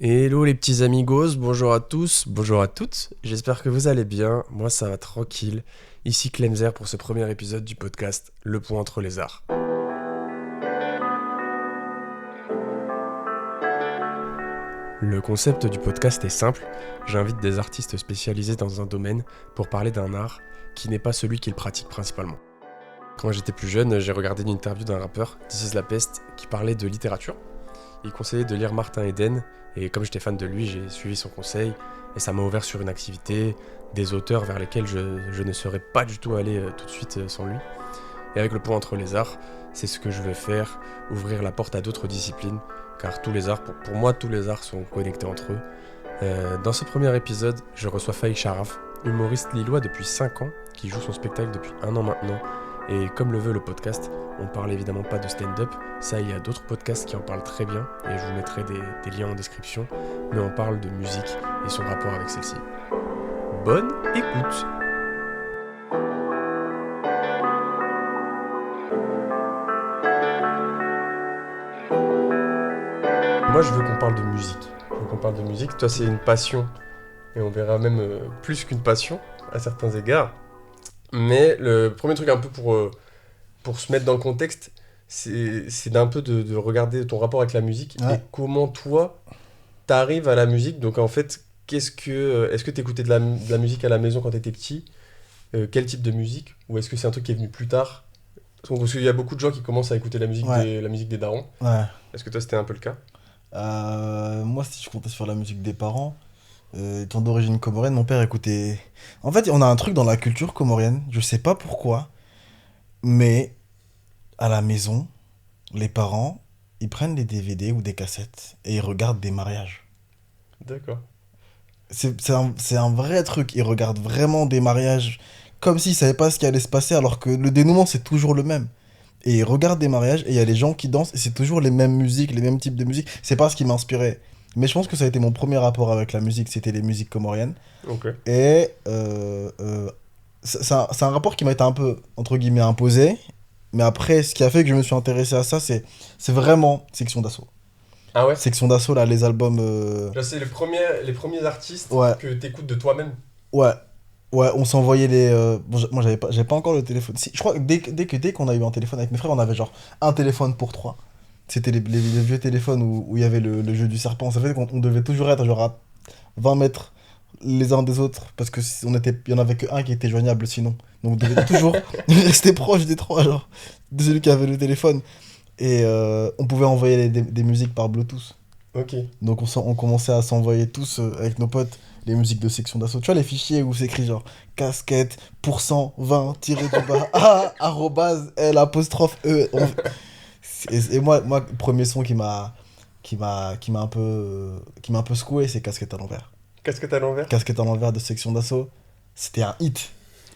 Hello les petits amigos, bonjour à tous, bonjour à toutes, j'espère que vous allez bien, moi ça va tranquille. Ici Clemzer pour ce premier épisode du podcast Le Pont entre les arts. Le concept du podcast est simple, j'invite des artistes spécialisés dans un domaine pour parler d'un art qui n'est pas celui qu'ils pratiquent principalement. Quand j'étais plus jeune, j'ai regardé une interview d'un rappeur, This is la peste, qui parlait de littérature. Il conseillait de lire Martin Eden, et comme j'étais fan de lui, j'ai suivi son conseil, et ça m'a ouvert sur une activité, des auteurs vers lesquels je ne serais pas du tout allé tout de suite sans lui. Et avec le pont entre les arts, c'est ce que je veux faire, ouvrir la porte à d'autres disciplines, car tous les arts, pour moi, tous les arts sont connectés entre eux. Dans ce premier épisode, je reçois Faïk Sharaf, humoriste lillois depuis 5 ans, qui joue son spectacle depuis 1 an maintenant, et comme le veut le podcast, on parle évidemment pas de stand-up, ça il y a d'autres podcasts qui en parlent très bien, et je vous mettrai des liens en description, mais on parle de musique et son rapport avec celle-ci. Bonne écoute! Moi je veux qu'on parle de musique. Je veux qu'on parle de musique. Toi c'est une passion, et on verra même plus qu'une passion à certains égards. Mais le premier truc un peu pour se mettre dans le contexte, c'est d'un peu de regarder ton rapport avec la musique et Ouais. comment toi t'arrives à la musique. Donc en fait, est-ce que t'écoutais de la musique à la maison quand t'étais petit? Quel type de musique? Ou est-ce que c'est un truc qui est venu plus tard? Parce qu'il y a beaucoup de gens qui commencent à écouter Ouais, la musique des darons. ouais. Est-ce que toi c'était un peu le cas? Moi, si je comptais sur la musique des parents, étant d'origine comorienne, mon père écoutait. En fait, on a un truc dans la culture comorienne, je sais pas pourquoi, mais à la maison, les parents, ils prennent des DVD ou des cassettes et ils regardent des mariages. D'accord. C'est un vrai truc, ils regardent vraiment des mariages comme s'ils savaient pas ce qui allait se passer, alors que le dénouement, c'est toujours le même. Et ils regardent des mariages et il y a les gens qui dansent et c'est toujours les mêmes musiques, les mêmes types de musique. C'est pas ce qui m'inspirait. Mais je pense que ça a été mon premier rapport avec la musique, c'était les musiques comoriennes. Ok. Et c'est un rapport qui m'a été un peu, entre guillemets, imposé. Mais après, ce qui a fait que je me suis intéressé à ça, c'est vraiment Section d'Assaut. Ah ouais? Section d'Assaut, là, les albums. Là, c'est les premiers artistes Ouais, que t'écoutes de toi-même. ouais. Ouais, on s'envoyait les. Bon, moi, j'avais pas encore le téléphone. Si, je crois que dès qu'on a eu un téléphone avec mes frères, on avait genre un téléphone pour trois. C'était les vieux téléphones où il y avait le jeu du serpent. Ça fait qu'on on devait toujours être genre à 20 mètres les uns des autres. Parce que il y en avait que un qui était joignable sinon. Donc on devait toujours rester proche des trois, genre, de celui qui avait le téléphone. Et on pouvait envoyer des musiques par Bluetooth. Ok. Donc on commençait à s'envoyer tous avec nos potes les musiques de section d'assaut. Tu vois les fichiers où c'est écrit genre casquette, pourcent, 20, tiré du bas, A, arrobase, L, apostrophe, E. Et moi, le premier son qui m'a un peu secoué, c'est casquette à l'envers. Casquette à l'envers? Casquette à l'envers de section d'assaut, c'était un hit.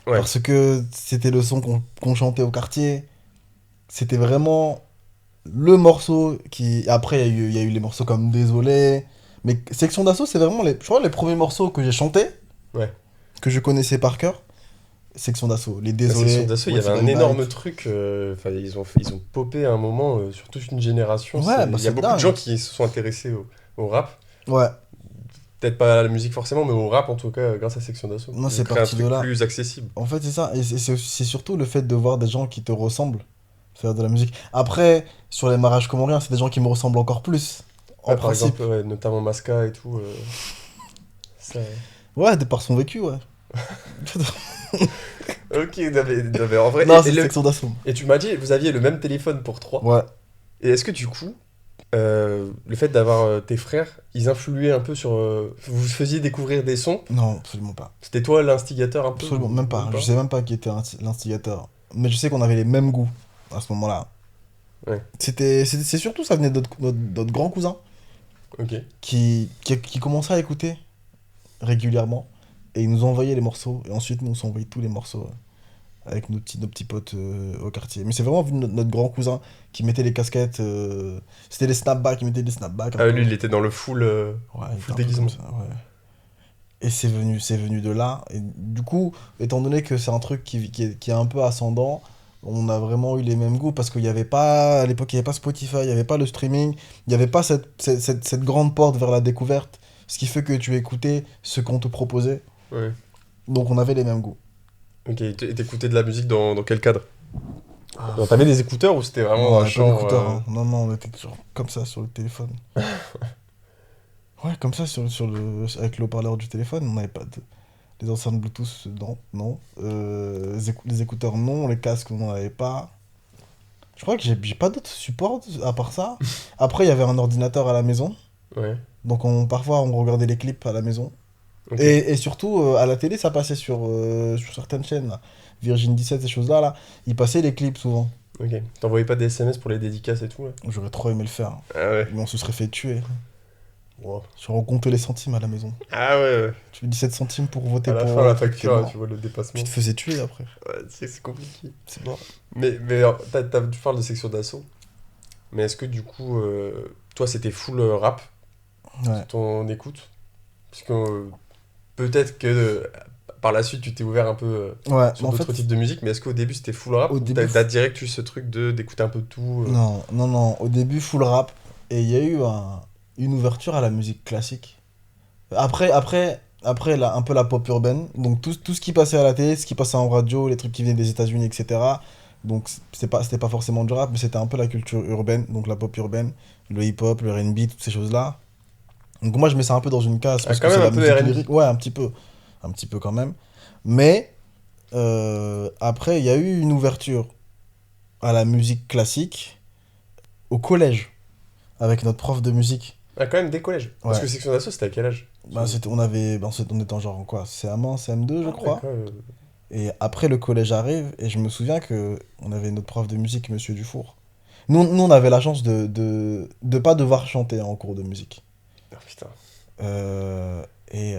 Ouais. Parce que c'était le son qu'on chantait au quartier. C'était vraiment le morceau qui. Après, il y a eu les morceaux comme Désolé. Mais Section d'Assaut, c'est vraiment je crois, les premiers morceaux que j'ai chantés, Ouais. que je connaissais par cœur. Section d'Assaut. Les La section Désolés. d'assaut, il y What's avait It un All énorme Night. truc. Enfin, ils ont popé à un moment sur toute une génération. Ouais, bah Il y a c'est beaucoup de gens dingue. qui se sont intéressés au rap. Ouais, Peut-être pas à la musique forcément, mais au rap en tout cas, grâce à Section d'Assaut. moi Ils ont c'est créé un parti de truc là. plus accessible. En fait, c'est ça. Et c'est surtout le fait de voir des gens qui te ressemblent faire de la musique. Après, sur les mariages comoriens, c'est des gens qui me ressemblent encore plus. En Ouais, par principe. exemple, ouais, notamment Masca et tout. Ça... Ouais, de par son vécu, ouais. Ok, non, mais en vrai. Non, c'est Section d'Assaut. Et tu m'as dit, vous aviez le même téléphone pour trois. Ouais. Et est-ce que du coup, le fait d'avoir tes frères, ils influaient un peu sur. Vous faisiez découvrir des sons? Non, absolument pas. C'était toi l'instigateur un peu Absolument, même ou pas. même Je pas? sais même pas qui était l'instigateur. Mais je sais qu'on avait les mêmes goûts à ce moment-là. Ouais, C'est surtout, ça venait de notre grand cousin ok. qui commençait à écouter régulièrement. Et il nous envoyait les morceaux. Et ensuite, nous, on s'envoyait tous les morceaux avec nos petits potes au quartier. Mais c'est vraiment venu de notre grand cousin qui mettait les casquettes. C'était les snapbacks, il mettait des snapbacks un Ah, peu. lui, il était dans le full, Ouais, il était full un peu déguisement. comme ça, ouais. Et c'est venu de là. Et du coup, étant donné que c'est un truc qui est un peu ascendant, on a vraiment eu les mêmes goûts parce qu'il n'y avait pas, à l'époque, il n'y avait pas Spotify, il n'y avait pas le streaming, il n'y avait pas cette grande porte vers la découverte, ce qui fait que tu écoutais ce qu'on te proposait. Ouais. Donc on avait les mêmes goûts. Ok, et t'écoutais de la musique dans quel cadre? Genre, t'avais des écouteurs ou c'était Non, vraiment on un n'avait pas chant d'écouteurs, hein. Non, non, on était toujours comme ça sur le téléphone. Ouais, comme ça avec le haut-parleur du téléphone, on n'avait pas de... Les enceintes Bluetooth, non, non. Les écouteurs, non. Les casques, on n'en avait pas. Je crois que j'ai pas d'autres supports à part ça. Après, il y avait un ordinateur à la maison. Ouais, Donc parfois, on regardait les clips à la maison. ok. Et surtout, à la télé, ça passait sur certaines chaînes. Là. Virgin 17, ces choses-là, là. Ils passaient les clips souvent. Ok. T'envoyais pas des SMS pour les dédicaces et tout, là? J'aurais trop aimé le faire. Ah ouais. Mais on se serait fait tuer. Wow. Je compte les centimes à la maison. Ah ouais, ouais. Tu fais 17 centimes pour voter À la pour... fin, la t'es facture, mort. tu vois le dépassement. Tu te faisais tuer après. Ouais, c'est compliqué. C'est mort. Mais tu parles de section d'assaut. Mais est-ce que du coup, toi, c'était full rap, Ouais. ton écoute? Parce que peut-être que par la suite, tu t'es ouvert un peu Ouais, mais sur en d'autres fait, types de musique. Mais est-ce qu'au début, c'était full rap au ou début, t'as direct eu ce truc d'écouter un peu tout non, non, non. Au début, full rap. Et il y a eu une ouverture à la musique classique. Après un peu la pop urbaine. Donc tout ce qui passait à la télé, ce qui passait en radio, les trucs qui venaient des États-Unis, etc. Donc c'était pas forcément du rap, mais c'était un peu la culture urbaine, donc la pop urbaine, le hip-hop, le R&B, toutes ces choses-là. Donc moi je mets ça un peu dans une case Ah, parce quand que c'est même un la peu musique R&B. lyrique. Ouais, un petit peu quand même. Mais après il y a eu une ouverture à la musique classique au collège avec notre prof de musique. Ah, quand même dès collège. Parce Ouais. que section d'assaut, c'était à quel âge? On était en genre en quoi? CM1, CM2 je Ah ouais, crois. quand même. Et après, le collège arrive, et je me souviens que on avait notre prof de musique, Monsieur Dufour. Nous on avait la chance de pas devoir chanter en cours de musique. Ah putain. Euh, et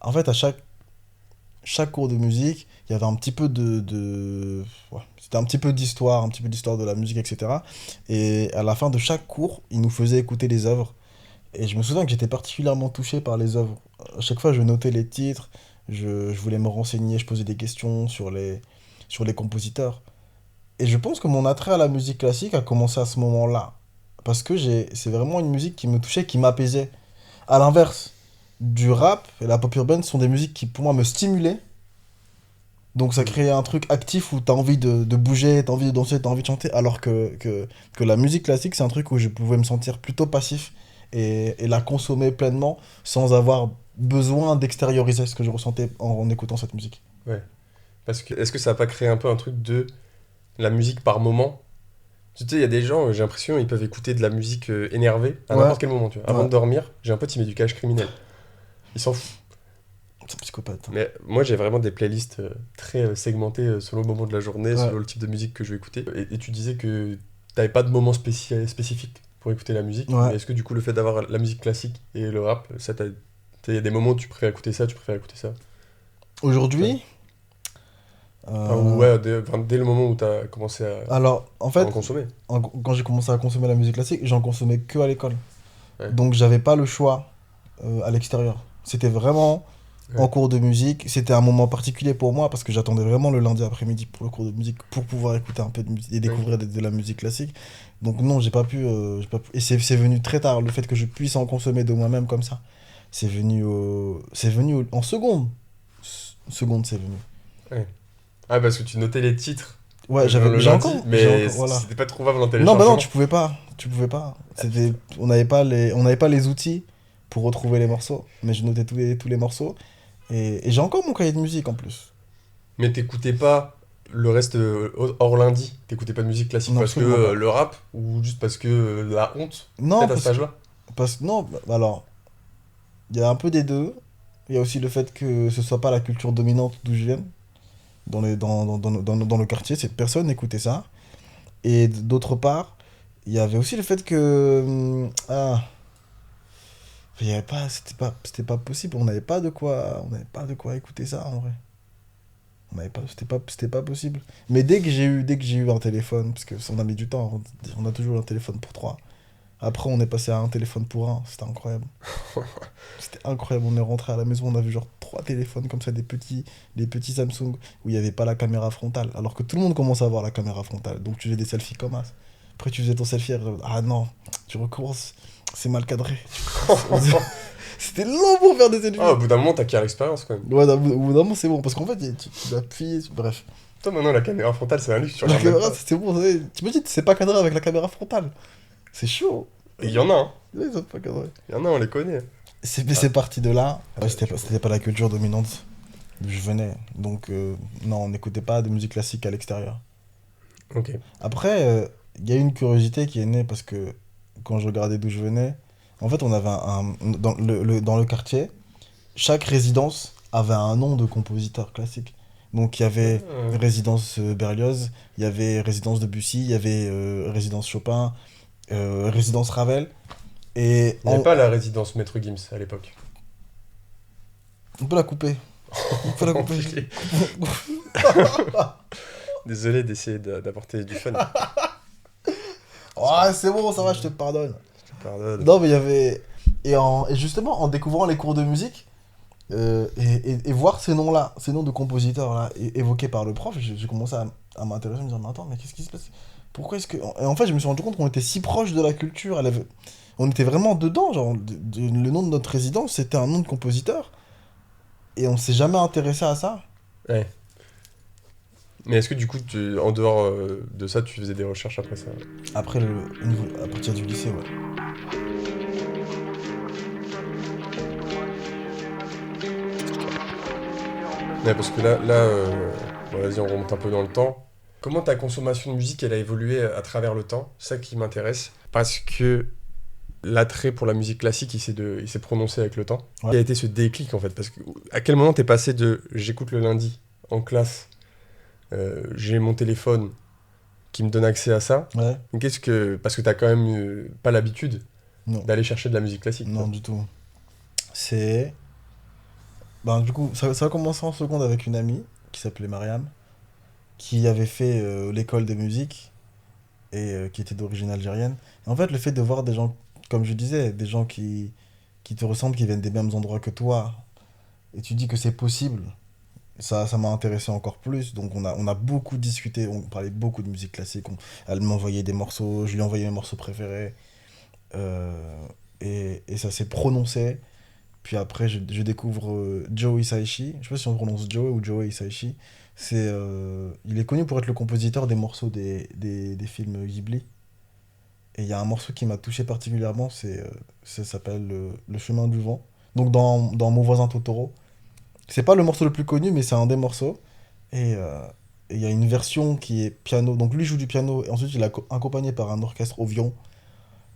en fait, à chaque cours de musique, il y avait un petit peu ouais, c'était un petit peu d'histoire de la musique, etc. Et à la fin de chaque cours, il nous faisait écouter les œuvres. Et je me souviens que j'étais particulièrement touché par les œuvres. À chaque fois, je notais les titres, je voulais me renseigner, je posais des questions sur les compositeurs. Et je pense que mon attrait à la musique classique a commencé à ce moment-là. Parce que c'est vraiment une musique qui me touchait, qui m'apaisait. À l'inverse, du rap et la pop urbaine sont des musiques qui, pour moi, me stimulaient. Donc ça créait un truc actif où t'as envie de bouger, t'as envie de danser, t'as envie de chanter. Alors que la musique classique, c'est un truc où je pouvais me sentir plutôt passif et la consommer pleinement sans avoir besoin d'extérioriser ce que je ressentais en écoutant cette musique. Ouais. Parce que est-ce que ça a pas créé un peu un truc de la musique par moment? Tu sais, il y a des gens, j'ai l'impression, ils peuvent écouter de la musique énervée à Ouais, n'importe quel moment, tu vois. Avant ouais. de dormir, j'ai un pote, il met du Cache Criminel. Il s'en fout. C'est un psychopathe. Mais moi, j'ai vraiment des playlists très segmentées selon le moment de la journée, Ouais. selon le type de musique que je vais écouter. Et tu disais que t'avais pas de moment spécifique pour écouter la musique. Ouais. Mais est-ce que du coup, le fait d'avoir la musique classique et le rap, ça t'a... Il y a des moments où tu préfères écouter ça, tu préfères écouter ça. Aujourd'hui, Enfin, ou ouais, dès le moment où t'as commencé alors en à fait, en consommer. quand j'ai commencé à consommer la musique classique, j'en consommais que à l'école. Ouais. Donc j'avais pas le choix à l'extérieur. C'était vraiment en Ouais. cours de musique. C'était un moment particulier pour moi parce que j'attendais vraiment le lundi après-midi pour le cours de musique pour pouvoir écouter un peu de musique et découvrir de la musique classique. Donc non, j'ai pas pu. Et c'est venu très tard, le fait que je puisse en consommer de moi-même comme ça. C'est venu en seconde. Seconde, c'est venu. Ouais. Ah, parce que tu notais les titres Ouais, le j'ai lundi, encore, mais voilà. c'était pas trouvable en Non, bah téléchargement. non, tu pouvais pas. Tu pouvais pas. On n'avait pas les outils pour retrouver les morceaux, mais je notais tous les morceaux. Et j'ai encore mon cahier de musique en plus. Mais t'écoutais pas le reste hors lundi, t'écoutais pas de musique classique Non, parce que absolument pas. le rap ou juste parce que la honte, Non, peut-être à cet âge-là. non, alors, il y a un peu des deux. Il y a aussi le fait que ce soit pas la culture dominante d'où je viens, dans le quartier, cette personne écoutait ça. Et d'autre part, il y avait aussi le fait que. Il y avait pas, c'était pas possible, on n'avait pas de quoi écouter ça en vrai. C'était pas possible. Mais dès que j'ai eu un téléphone, parce que on a mis du temps, on a toujours un téléphone pour trois. Après, on est passé à un téléphone pour un, c'était incroyable. C'était incroyable. On est rentré à la maison, on a vu genre 3 téléphones comme ça, des petits Samsung où il n'y avait pas la caméra frontale. Alors que tout le monde commence à avoir la caméra frontale. Donc tu faisais des selfies comme as. Après tu faisais ton selfie, ah non, tu recommences, c'est mal cadré. C'était long pour faire des selfies. Ah, au bout d'un moment, t'acquiers l'expérience quand même. Ouais, au bout d'un moment, c'est bon. Parce qu'en fait, tu appuies, bref. Toi, maintenant, la caméra frontale, c'est un luxe, tu La regardes même caméra, pas. c'est bon. Tu me dis, c'est pas cadré avec la caméra frontale. C'est chaud. Et il y en a, hein. Ouais, ils sont pas cadrés. Il y en a, on les connaît. Mais c'est parti de là. Ah, Ouais, c'était je c'était pas la culture dominante d'où je venais. Donc, non, on n'écoutait pas de musique classique à l'extérieur. Ok. Après, il y a une curiosité qui est née parce que quand je regardais d'où je venais, en fait, on avait dans le quartier, chaque résidence avait un nom de compositeur classique. Donc, il y avait Ah. résidence Berlioz, il y avait résidence Debussy, il y avait résidence Chopin, résidence Ravel. Et Il n'y avait pas la résidence Maître Gims à l'époque. on peut la couper. On peut la couper. Enculé. Désolé d'essayer d'apporter du fun. Ouais, c'est bon, ça va, je te pardonne. Pardon. Non, mais il y avait. Et justement, en découvrant les cours de musique, et voir ces noms-là, ces noms de compositeurs-là, évoqués par le prof, j'ai commencé à m'intéresser, à me dire, mais attends, mais qu'est-ce qui se passe? Pourquoi est-ce que. Et en fait, je me suis rendu compte qu'on était si proche de la culture, on était vraiment dedans, genre, le nom de notre résidence, c'était un nom de compositeur, et on s'est jamais intéressé à ça. Ouais. Mais est-ce que du coup, en dehors de ça, tu faisais des recherches après ça? Après, à partir du lycée, ouais. Ouais, parce que bon, vas-y, on remonte un peu dans le temps. Comment ta consommation de musique, elle a évolué à travers le temps? C'est ça qui m'intéresse. Parce que l'attrait pour la musique classique, il s'est prononcé avec le temps. Ouais. Il a été ce déclic, en fait. Parce que à quel moment t'es passé de j'écoute le lundi en classe, j'ai mon téléphone qui me donne accès à ça. Ouais, Parce que t'as quand même pas l'habitude non, d'aller chercher de la musique classique. non, quoi. du tout. C'est. Ben, du coup, ça a commencé en seconde avec une amie qui s'appelait Mariam, qui avait fait l'école de musique et qui était d'origine algérienne. Et en fait, le fait de voir des gens, comme je disais, des gens qui te ressemblent, qui viennent des mêmes endroits que toi, et tu dis que c'est possible, ça m'a intéressé encore plus. Donc on a beaucoup discuté, on parlait beaucoup de musique classique. Elle m'envoyait des morceaux, je lui envoyais mes morceaux préférés. Et ça s'est prononcé. Puis après, je découvre Joe Hisaishi. Je sais pas si on prononce Joe ou Joe Hisaishi. Il est connu pour être le compositeur des morceaux des films Ghibli. Et il y a un morceau qui m'a touché particulièrement, ça s'appelle Le chemin du vent. Donc dans Mon voisin Totoro. C'est pas le morceau le plus connu, mais c'est un des morceaux. Et il y a une version qui est piano. Donc lui joue du piano, et ensuite il est accompagné par un orchestre au violon.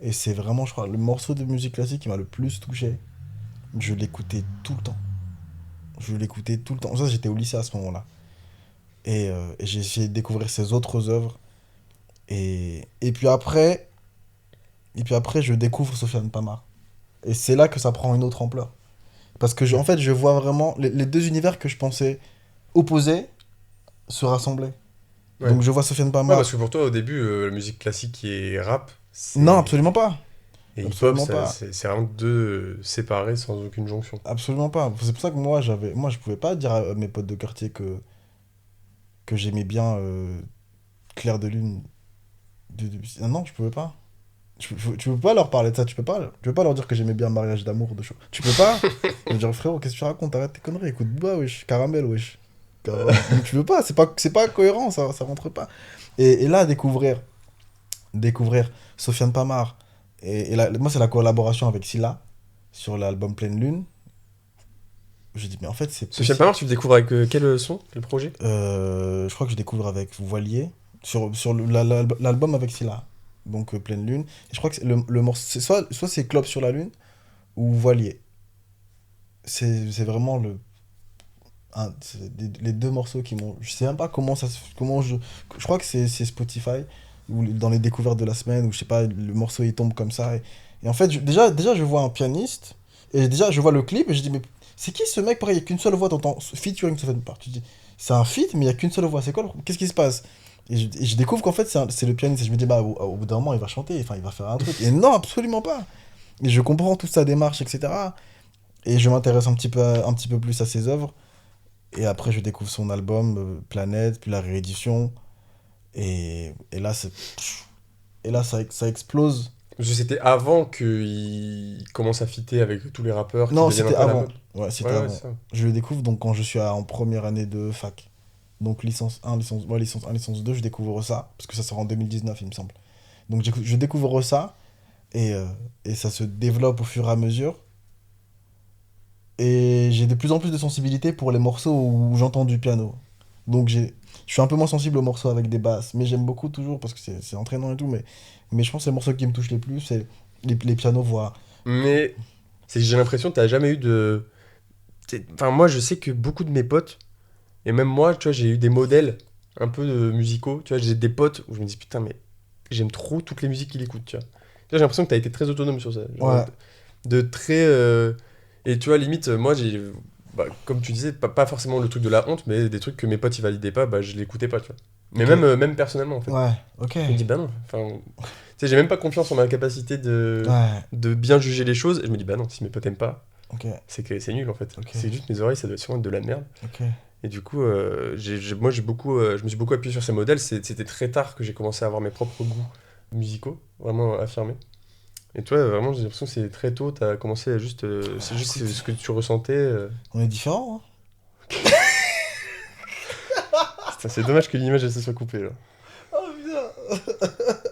Et c'est vraiment, je crois, le morceau de musique classique qui m'a le plus touché. Je l'écoutais tout le temps. Je l'écoutais tout le temps. Ça, j'étais au lycée à ce moment-là. Et j'ai essayé de découvrir ses autres œuvres. Et puis après, je découvre Sofiane Pamar. Et c'est là que ça prend une autre ampleur. Parce que, en fait, je vois vraiment les deux univers que je pensais opposés se rassembler. Ouais. Donc, je vois Sofiane Ouais, Pamar. parce que pour toi, au début, la musique classique et rap, Non, absolument pas. et hip-hop, Absolument pas. c'est vraiment deux séparés sans aucune jonction. Absolument pas. C'est pour ça que moi, je pouvais pas dire à mes potes de quartier que j'aimais bien Clair de Lune. Ah non, je pouvais pas. Tu peux pas leur parler de ça, tu peux pas leur dire que j'aimais bien Mariage d'amour, de choses. Tu peux pas. Ils vont dire, frérot, qu'est-ce que tu racontes? Arrête tes conneries, écoute Booba, wesh, Caramel, wesh. Tu veux pas, c'est pas cohérent, ça rentre pas. Et là, découvrir Sofiane Pamar, et là, moi, c'est la collaboration avec Silla sur l'album Pleine Lune. Je dis, mais en fait, c'est Sofiane possible. Pamar, tu le découvres avec quel son? Quel projet? Je crois que je découvre avec Voilier, sur l'album avec Silla. Donc Pleine Lune. Et je crois que le morceau, soit c'est Clope sur la Lune ou Voilier. C'est vraiment les deux morceaux qui m'ont. Je sais même pas comment je crois que c'est Spotify, ou dans les découvertes de la semaine, où je sais pas, le morceau il tombe comme ça. Et en fait, déjà, je vois un pianiste, et déjà, je vois le clip, et je dis, mais c'est qui ce mec? Pareil, il n'y a qu'une seule voix, t'entends featuring Sofiane Pamar. Tu dis, c'est un feat, mais il n'y a qu'une seule voix. C'est quoi qu'est-ce qui se passe? Et je découvre qu'en fait, c'est le pianiste. Et je me dis, bah, au bout d'un moment, il va chanter, enfin, il va faire un truc. Et non, absolument pas. Et je comprends toute sa démarche, etc. Et je m'intéresse un petit peu plus à ses œuvres. Et après, je découvre son album, Planète, puis la réédition. Et là, ça explose. Parce que c'était avant qu'il commence à fitter avec tous les rappeurs qui Non, deviennent un c'était peu à la avant. mode. Ouais, c'était Ouais, avant. c'est ça. Je le découvre donc quand je suis en première année de fac. Donc licence 1, licence 1, licence 2, je découvre ça. Parce que ça sort en 2019, il me semble. Donc je découvre ça. Et, euh, et ça se développe au fur et à mesure. Et j'ai de plus en plus de sensibilité pour les morceaux où j'entends du piano. Donc je suis un peu moins sensible aux morceaux avec des basses. Mais j'aime beaucoup toujours parce que c'est entraînant et tout. Mais je pense que les morceaux qui me touchent les plus, c'est les pianos voix. Mais j'ai l'impression que t'as jamais eu de. Enfin, moi, je sais que beaucoup de mes potes, et même moi, tu vois, j'ai eu des modèles un peu musicaux. Tu vois, j'ai des potes où je me dis, putain, mais j'aime trop toutes les musiques qu'il écoute, tu vois. Tu vois, j'ai l'impression que t'as été très autonome sur ça. Genre, Ouais, de très. Et tu vois, limite, moi, bah, comme tu disais, pas forcément le truc de la honte, mais des trucs que mes potes ils validaient pas, bah, je l'écoutais pas, tu vois. Mais ok. même personnellement, en fait. Ouais, ok. Je me dis, bah non. Enfin, tu sais, j'ai même pas confiance en ma capacité Ouais, de bien juger les choses. Et je me dis, bah non, si mes potes aiment pas, ok, c'est que c'est nul, en fait. ok, C'est juste mes oreilles, ça doit sûrement être de la merde. ok. Et du coup, moi, je me suis beaucoup appuyé sur ces modèles. C'était très tard que j'ai commencé à avoir mes propres goûts musicaux, vraiment affirmés. Et toi, vraiment, j'ai l'impression que c'est très tôt, t'as commencé à juste. C'est Ah, juste écoute, ce que tu ressentais. on est différents, Putain, c'est dommage que l'image elle se soit coupée là. hein. Oh putain.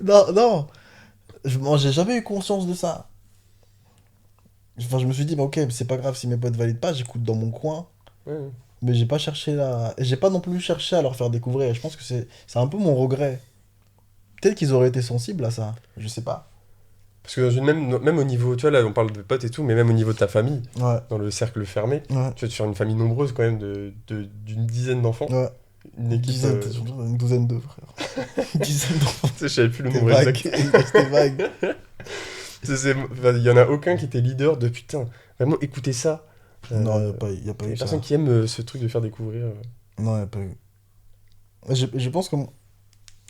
Non, non. Moi, j'ai jamais eu conscience de ça. Enfin, je me suis dit, bah, ok, c'est pas grave si mes potes valident pas, j'écoute dans mon coin. Ouais, ouais. Mais j'ai pas cherché là. Et j'ai pas non plus cherché à leur faire découvrir. Et je pense que c'est un peu mon regret. Peut-être qu'ils auraient été sensibles à ça. Je sais pas. Parce que dans même au niveau, tu vois, là on parle de potes et tout, mais même au niveau de ta famille, Ouais, dans le cercle fermé, ouais, tu vois, sur une famille nombreuse quand même d'une dizaine d'enfants, ouais. une Une équipe. dizaine, peut-être une douzaine de frères. Une dizaine d'enfants. Tu sais, je savais plus le T'es nombre vague. exact. T'es vague. Enfin, il y en a aucun qui était leader de putain, vraiment écoutez ça. Non, Euh, y a pas Il y eu a personne ça. qui aime ce truc de faire découvrir. Non, y a pas eu. Je pense que.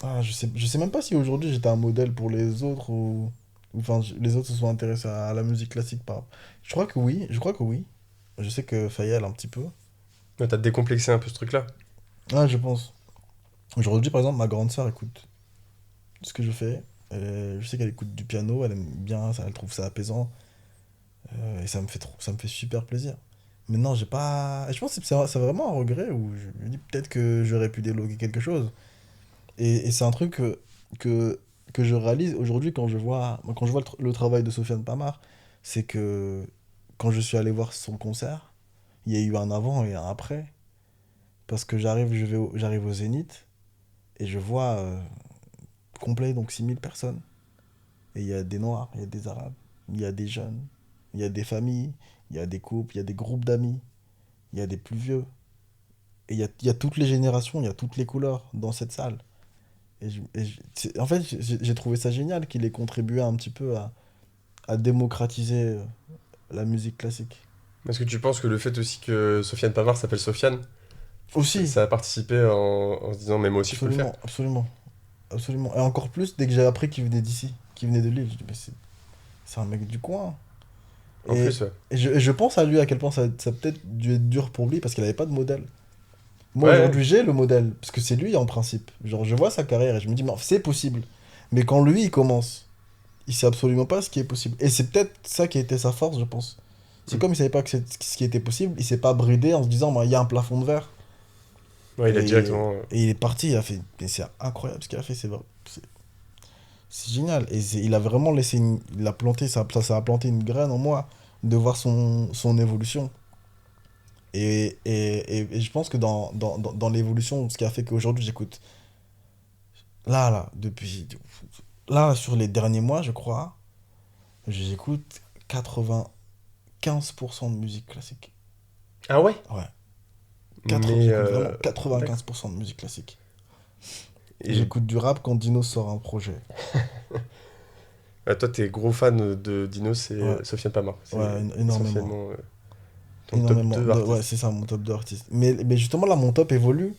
Ah, je sais même pas si aujourd'hui j'étais un modèle pour les autres ou les autres se sont intéressés à la musique classique par. Je crois que oui, je crois que oui. Je sais que Fayel un petit peu. Ouais, t'as décomplexé un peu ce truc-là. Ah, je pense. Aujourd'hui, par exemple, ma grande sœur écoute ce que je fais. Je sais qu'elle écoute du piano, elle aime bien ça, elle trouve ça apaisant. Et ça me fait super plaisir. Mais non, j'ai pas. Et je pense que c'est vraiment un regret où je me dis peut-être que j'aurais pu déloguer quelque chose. Et c'est un truc que, que je réalise aujourd'hui quand je vois le travail de Sofiane Pamar. C'est que quand je suis allé voir son concert, il y a eu un avant et un après. Parce que j'arrive au Zénith et je vois complet, donc 6 000 personnes. Et il y a des Noirs, il y a des Arabes, il y a des jeunes, il y a des familles, il y a des couples, il y a des groupes d'amis, il y a des plus vieux. Et il y a toutes les générations, il y a toutes les couleurs dans cette salle. En fait, j'ai trouvé ça génial qu'il ait contribué un petit peu à démocratiser la musique classique. Est-ce que tu penses que le fait aussi que Sofiane Pamar s'appelle Sofiane, Aussi, ça a participé en se disant, mais moi aussi je peux le faire? absolument, absolument, absolument. Et encore plus dès que j'ai appris qu'il venait d'ici, qu'il venait de Lille. Je dis, mais c'est un mec du coin. En plus, ouais. Et je pense à lui à quel point ça a peut-être dû être dur pour lui parce qu'il n'avait pas de modèle. Moi Ouais, aujourd'hui j'ai le modèle, parce que c'est lui en principe. Genre je vois sa carrière et je me dis, mais c'est possible. Mais quand lui il commence, il sait absolument pas ce qui est possible. Et c'est peut-être ça qui a été sa force, je pense. C'est Mm. comme il savait pas que ce qui était possible, il s'est pas bridé en se disant, bah, il y a un plafond de verre. Ouais, il a Et, directement. et il est parti, il a fait. Et c'est incroyable ce qu'il a fait, c'est génial. Et il a vraiment laissé il a planté, ça a planté une graine en moi de voir son évolution. Et je pense que dans l'évolution, ce qui a fait qu'aujourd'hui j'écoute. Depuis. Là, sur les derniers mois, je crois, j'écoute 95% de musique classique. Ah ouais? Ouais. Mais. J'écoute vraiment D'accord. 95% de musique classique. Et J'écoute du rap quand Dino sort un projet. toi, t'es gros fan de Dino, c'est Ouais, Sofiane Pamar. C'est ouais, énormément. essentiellement ton top Énormément. 2 Ouais, artistes. c'est ça mon top de artistes. Mais justement, là, mon top évolue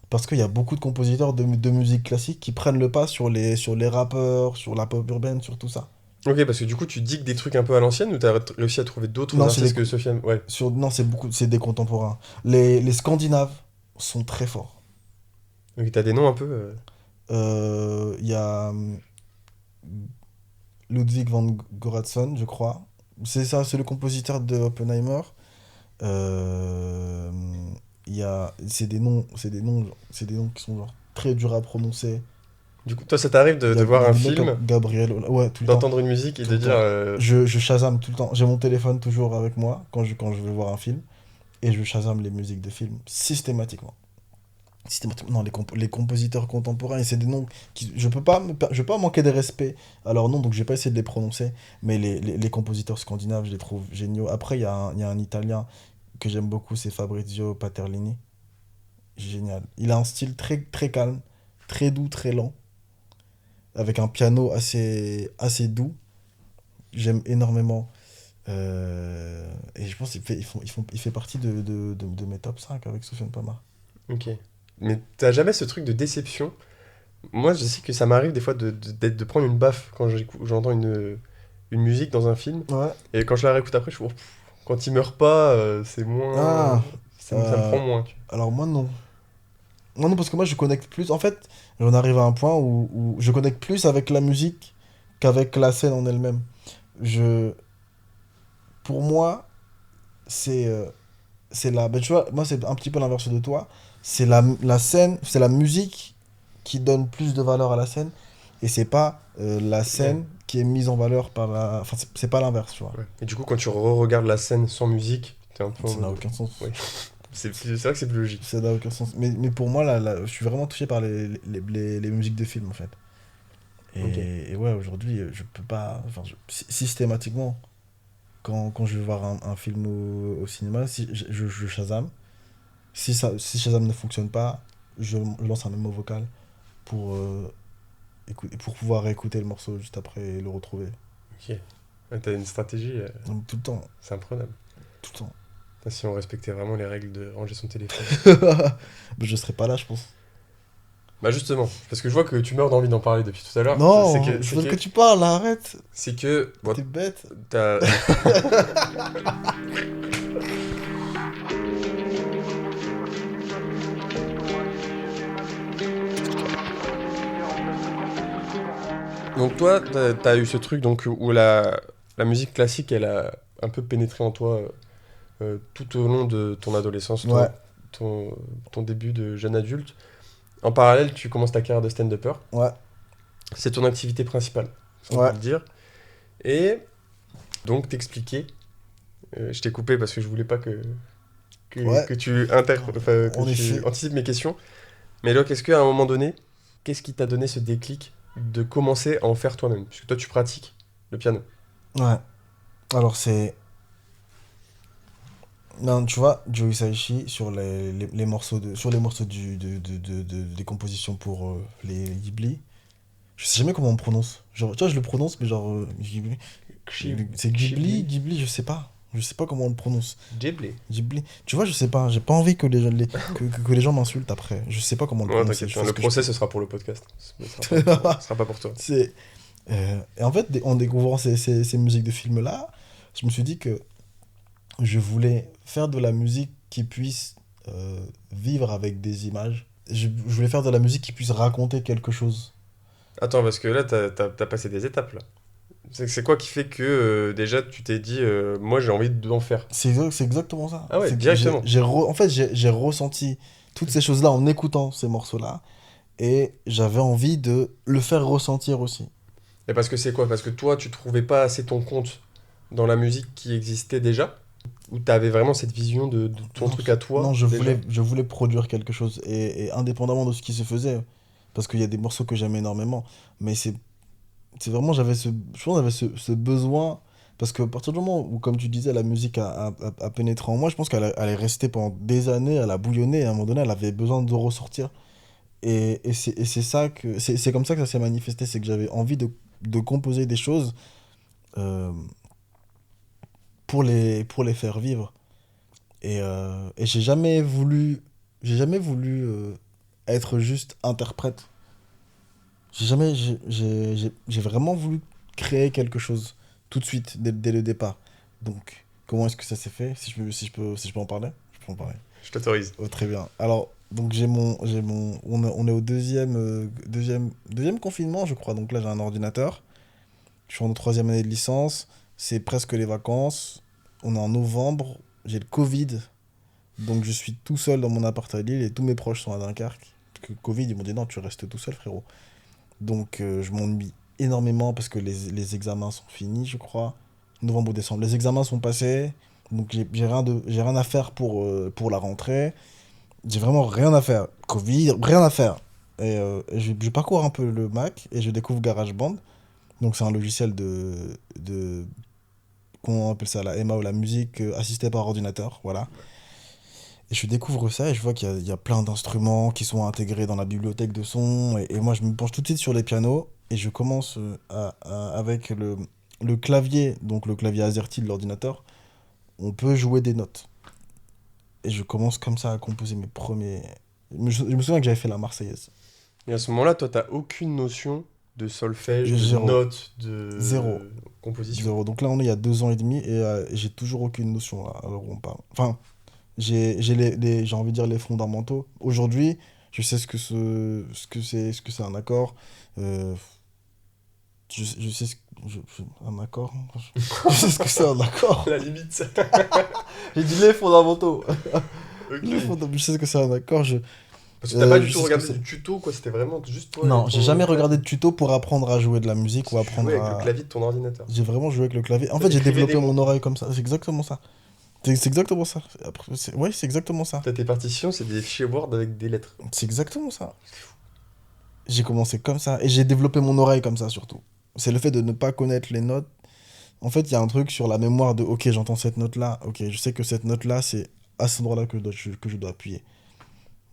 parce qu'il y a beaucoup de compositeurs de musique classique qui prennent le pas sur les rappeurs, sur la pop urbaine, sur tout ça. Ok, parce que du coup, tu digues des trucs un peu à l'ancienne ou t'as réussi à trouver d'autres Non, artistes que Sofiane? Ouais. non, c'est des contemporains. Les Scandinaves sont très forts. Donc t'as des noms un peu. Il y a Ludwig van Goradsson, je crois. C'est ça, c'est le compositeur de Oppenheimer. Euh, c'est des noms qui sont genre très durs à prononcer. Du coup, toi, ça t'arrive Il voir y a un des mecs comme film, Gabriel, ouais, tout le temps, d'entendre une musique et tout de le dire. temps. Je Shazam tout le temps. J'ai mon téléphone toujours avec moi quand je veux voir un film et je Shazam les musiques de films systématiquement. Systématiquement. Non, les compositeurs contemporains, et c'est des noms qui je peux pas manquer de respect à leurs noms, donc je vais pas essayer de les prononcer, mais les compositeurs scandinaves, je les trouve géniaux. Après, il y a un Italien que j'aime beaucoup, c'est Fabrizio Paterlini. Génial. Il a un style très, très calme, très doux, très lent, avec un piano assez doux. J'aime énormément. Et je pense qu'il fait partie de mes top 5 avec Sofiane Pamar. Ok. Mais t'as jamais ce truc de déception? Moi, je sais que ça m'arrive des fois de prendre une baffe quand j'entends une musique dans un film. Ouais. Et quand je la réécoute après, je suis, oh, pff, quand il meurt pas, c'est moins. Ah, Ça me prend moins. alors moi non. Moi non, parce que moi je connecte plus. En fait, j'en arrive à un point où je connecte plus avec la musique qu'avec la scène en elle-même. Je, pour moi, c'est ben, tu vois, moi c'est un petit peu l'inverse de toi. C'est la scène, c'est la musique qui donne plus de valeur à la scène et c'est pas la Ouais. scène qui est mise en valeur par la. Enfin, c'est pas l'inverse, tu vois. Ouais. Et du coup, quand tu re-regardes la scène sans musique, t'es un peu en Ça n'a mode. aucun sens. Oui. C'est vrai que c'est plus logique. Ça n'a aucun sens. Mais pour moi, je suis vraiment touché par les musiques de films, en fait. Ok. Et ouais, aujourd'hui, je peux pas. Enfin, systématiquement, quand je vais voir un film au cinéma, si je Shazam. Si Shazam ne fonctionne pas, je lance un mémo vocal pour, pour pouvoir écouter le morceau juste après et le retrouver. Ok. Ouais, t'as une stratégie, Donc, tout le temps, c'est imprenable. tout le temps. Putain, si on respectait vraiment les règles de ranger son téléphone. Mais je serai pas là, je pense. Bah justement, parce que je vois que tu meurs d'envie d'en parler depuis tout à l'heure. Non, je veux que tu parles, là, arrête. C'est que bon, T'es bête. t'as- Donc toi, t'as eu ce truc donc où la musique classique, elle a un peu pénétré en toi tout au long de ton adolescence, Ouais, ton, ton début de jeune adulte. En parallèle, tu commences ta carrière de stand-upper. ouais, C'est ton activité principale, si on peut ouais, le dire. Et donc t'expliquer, je t'ai coupé parce que je voulais pas ouais. que que En tu effet. anticipes mes questions. Mais donc, est-ce qu'à un moment donné, qu'est-ce qui t'a donné ce déclic de commencer à en faire toi-même? Puisque toi, tu pratiques le piano. Ouais. Alors, c'est. Non, tu vois, Joe Hisaishi, sur les morceaux, sur les morceaux des compositions pour les Ghibli, je sais jamais comment on prononce. Genre, tu vois, je le prononce, mais genre. Ghibli. C'est Ghibli, Ghibli. Ghibli, je sais pas. Je sais pas comment on le prononce. Ghibli. Ghibli. Tu vois, je sais pas. J'ai pas envie que que les gens m'insultent après. Je sais pas comment le Ouais, prononcer. t'inquiète Je pas, fais le ce que je procès, peux. ce sera pour le podcast. Ce sera pas pour toi. C'est. Et en fait, en découvrant ces musiques de films-là, je me suis dit que je voulais faire de la musique qui puisse vivre avec des images. Je voulais faire de la musique qui puisse raconter quelque chose. Attends, parce que là, t'as passé des étapes, là. C'est quoi qui fait que, déjà, tu t'es dit, moi, j'ai envie d'en faire? C'est exactement ça. Ah ouais, C'est que directement. en fait, j'ai ressenti toutes ces choses-là en écoutant ces morceaux-là. Et j'avais envie de le faire ressentir aussi. Et parce que c'est quoi? Parce que toi, tu trouvais pas assez ton compte dans la musique qui existait déjà? Ou t'avais vraiment cette vision de ton Non, truc à toi, non, déjà? je voulais produire quelque chose. Et indépendamment de ce qui se faisait, parce qu'il y a des morceaux que j'aime énormément. Mais c'est vraiment, je pense que j'avais ce besoin. Parce que à partir du moment où, comme tu disais, la musique a pénétré en moi, je pense elle est restée pendant des années, elle a bouillonné, et à un moment donné, elle avait besoin de ressortir. Et c'est ça c'est comme ça que ça s'est manifesté, c'est que j'avais envie de composer des choses euh, pour les faire vivre. Et j'ai jamais voulu être juste interprète. J'ai vraiment voulu créer quelque chose tout de suite, dès le départ. Donc, comment est-ce que ça s'est fait? Si je peux en parler? Je peux en parler. Je t'autorise. Oh, très bien. Alors, donc on est au deuxième confinement, je crois. Donc là, j'ai un ordinateur. Je suis en troisième année de licence. C'est presque les vacances. On est en novembre. J'ai le Covid. Donc je suis tout seul dans mon appart à Lille et tous mes proches sont à Dunkerque. Parce que Covid, ils m'ont dit non, tu restes tout seul, frérot. Donc je m'ennuie énormément parce que les examens sont finis, je crois. Novembre ou décembre. Les examens sont passés. Donc j'ai rien à faire pour la rentrée. J'ai vraiment rien à faire. Covid, rien à faire. Et je parcours un peu le Mac et je découvre GarageBand. Donc c'est un logiciel comment on appelle ça, la MA ou la musique assistée par ordinateur, voilà. Et je découvre ça et je vois qu'il y a plein d'instruments qui sont intégrés dans la bibliothèque de son. Et moi, je me penche tout de suite sur les pianos et je commence avec le clavier, donc le clavier AZERTY de l'ordinateur, on peut jouer des notes. Et je commence comme ça à composer mes premiers... Je me souviens que j'avais fait la Marseillaise. Et à ce moment-là, toi, t'as aucune notion de solfège, de Zéro. notes, Zéro. de composition. Zéro. Donc là, on est il y a 2 ans et demi et j'ai toujours aucune notion là, alors on parle. Enfin, j'ai envie de dire les fondamentaux. Aujourd'hui, je sais ce que c'est un accord. Euh, je sais un accord. Je sais ce que c'est un accord. La limite. J'ai dit les fondamentaux. Ok. Je sais ce que c'est un accord. Parce que t'as pas du Je tout sais ce que regardé c'est. du tuto, quoi. C'était vraiment juste toi. Non, et j'ai ton jamais clavier. regardé de tuto pour apprendre à jouer de la musique ou Tu apprendre jouais avec le à. clavier de ton ordinateur. J'ai vraiment joué avec le clavier. En Toi, fait, j'ai t'écrivais des développé mots. mon oreille comme ça. C'est exactement ça. C'est exactement ça. Ouais, c'est exactement ça. T'as tes partitions, c'est des fichiers Word avec des lettres. C'est exactement ça. J'ai commencé comme ça et j'ai développé mon oreille comme ça surtout. C'est le fait de ne pas connaître les notes. En fait, il y a un truc sur la mémoire de ok, j'entends cette note-là, ok, je sais que cette note-là, c'est à cet endroit-là que je dois appuyer.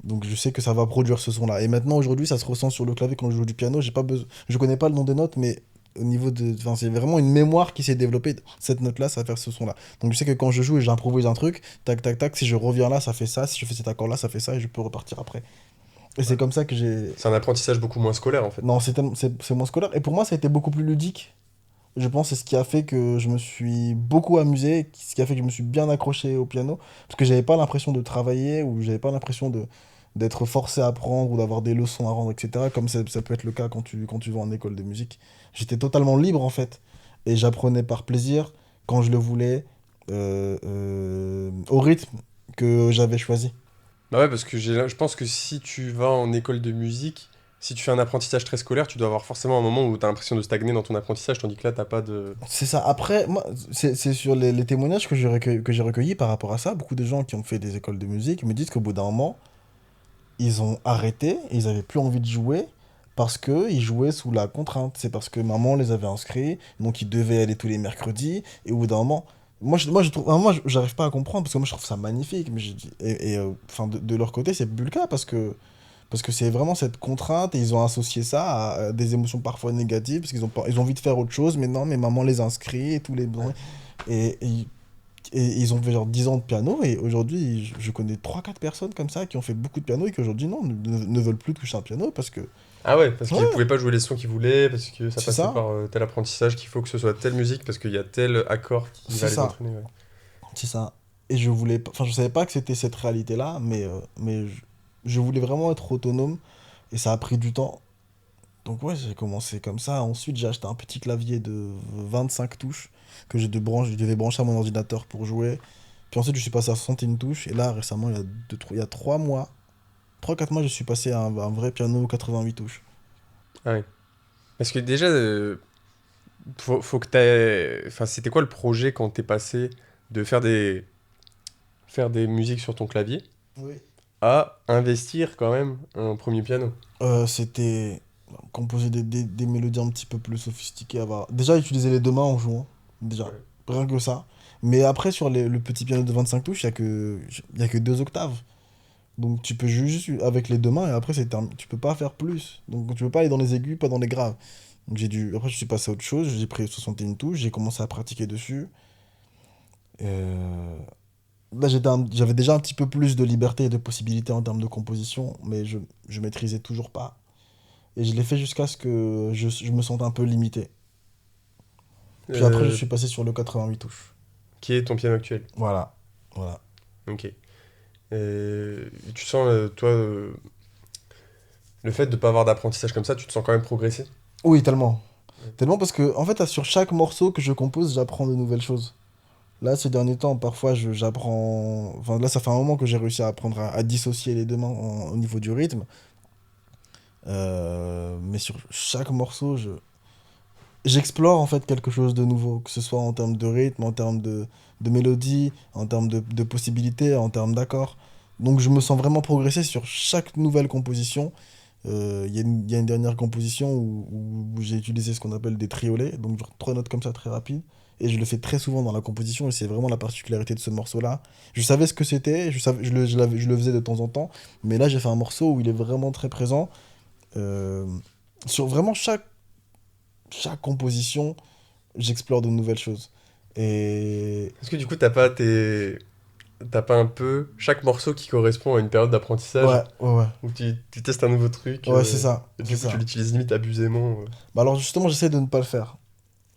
Donc je sais que ça va produire ce son-là. Et maintenant, aujourd'hui, ça se ressent sur le clavier quand je joue du piano. J'ai pas besoin... Je connais pas le nom des notes, mais au niveau de... Enfin, c'est vraiment une mémoire qui s'est développée. Cette note-là, ça va faire ce son-là. Donc je sais que quand je joue et j'improvise un truc, tac, tac, tac, si je reviens là, ça fait ça. Si je fais cet accord-là, ça fait ça et je peux repartir après. Et c'est Ouais. comme ça que j'ai... C'est un apprentissage beaucoup moins scolaire, en fait. Non, c'est mon scolaire. Et pour moi, ça a été beaucoup plus ludique. Je pense que c'est ce qui a fait que je me suis beaucoup amusé, ce qui a fait que je me suis bien accroché au piano, parce que j'avais pas l'impression de travailler ou j'avais pas l'impression d'être forcé à apprendre ou d'avoir des leçons à rendre, etc. Comme ça peut être le cas quand tu vas en école de musique. J'étais totalement libre en fait, et j'apprenais par plaisir, quand je le voulais, au rythme que j'avais choisi. Bah ouais, parce que je pense que si tu vas en école de musique, si tu fais un apprentissage très scolaire, tu dois avoir forcément un moment où t'as l'impression de stagner dans ton apprentissage, tandis que là, t'as pas de... C'est ça. Après, moi, c'est sur les témoignages que j'ai recueillis par rapport à ça. Beaucoup de gens qui ont fait des écoles de musique me disent qu'au bout d'un moment, ils ont arrêté, ils avaient plus envie de jouer parce que ils jouaient sous la contrainte. C'est parce que maman les avait inscrits, donc ils devaient aller tous les mercredis. Et au bout d'un moment, j'arrive pas à comprendre parce que moi, je trouve ça magnifique. Mais enfin, de leur côté, c'est plus le cas parce que c'est vraiment cette contrainte et ils ont associé ça à des émotions parfois négatives parce ils ont envie de faire autre chose, mais non, mais maman les inscrit et tous les... Et ils ont fait genre 10 ans de piano et aujourd'hui, je connais 3 4 personnes comme ça qui ont fait beaucoup de piano et qui aujourd'hui, non, ne veulent plus toucher un piano parce que... Ah ouais, parce qu'ils Ouais, pouvaient pas jouer les sons qu'ils voulaient, parce que ça c'est passait ça, par tel apprentissage qu'il faut que ce soit telle musique, parce qu'il y a tel accord qui c'est va les ça, entraîner, ouais. c'est ça. Et je voulais... Enfin, je savais pas que c'était cette réalité-là, mais je voulais vraiment être autonome et ça a pris du temps. Donc ouais, j'ai commencé comme ça. Ensuite, j'ai acheté un petit clavier de 25 touches que je devais brancher à mon ordinateur pour jouer. Puis ensuite, je suis passé à 61 touches. Et là, récemment, il y a 3 mois, 3 4 mois, je suis passé à un vrai piano 88 touches. Ah ouais. Parce que déjà, faut que t'aies... Enfin, c'était quoi le projet quand t'es passé de faire des musiques sur ton clavier Oui. à investir quand même un premier piano? C'était composer des mélodies un petit peu plus sophistiquées. Déjà, utiliser les deux mains en jouant. Déjà, Ouais. rien que ça. Mais après, sur le petit piano de 25 touches, il y a que 2 octaves. Donc tu peux jouer juste avec les deux mains et après tu peux pas faire plus. Donc tu peux pas aller dans les aigus, pas dans les graves. Donc après je suis passé à autre chose, j'ai pris 61 touches, j'ai commencé à pratiquer dessus. Euh, Là j'avais déjà un petit peu plus de liberté et de possibilités en termes de composition, mais je maîtrisais toujours pas. Et je l'ai fait jusqu'à ce que je me sente un peu limité. Puis après, je Euh, suis passé sur le 88 touches. qui est ton piano actuel? Voilà. Voilà. Ok. Tu sens, toi, le fait de pas avoir d'apprentissage comme ça, tu te sens quand même progresser? Oui, tellement. Ouais. Tellement parce que, en fait, sur chaque morceau que je compose, j'apprends de nouvelles choses. Là, ces derniers temps, parfois, j'apprends. Enfin, là, ça fait un moment que j'ai réussi à apprendre à dissocier les deux mains au niveau du rythme. Mais sur chaque morceau, j'explore en fait quelque chose de nouveau, que ce soit en termes de rythme, en termes de mélodie, en termes de possibilités, en termes d'accords. Donc, je me sens vraiment progresser sur chaque nouvelle composition. Il y a une dernière composition où j'ai utilisé ce qu'on appelle des triolets, donc genre trois notes comme ça très rapides. Et je le fais très souvent dans la composition, et c'est vraiment la particularité de ce morceau-là. Je savais ce que c'était, je le faisais de temps en temps, mais là j'ai fait un morceau où il est vraiment très présent. Euh, sur vraiment chaque composition, j'explore de nouvelles choses. Et Est-ce que du coup, t'as pas un peu chaque morceau qui correspond à une période d'apprentissage ouais, ouais, ouais. où tu testes un nouveau truc Ouais, c'est ça, et c'est du coup, tu ça. l'utilises limite abusément. Bah alors justement, j'essaie de ne pas le faire.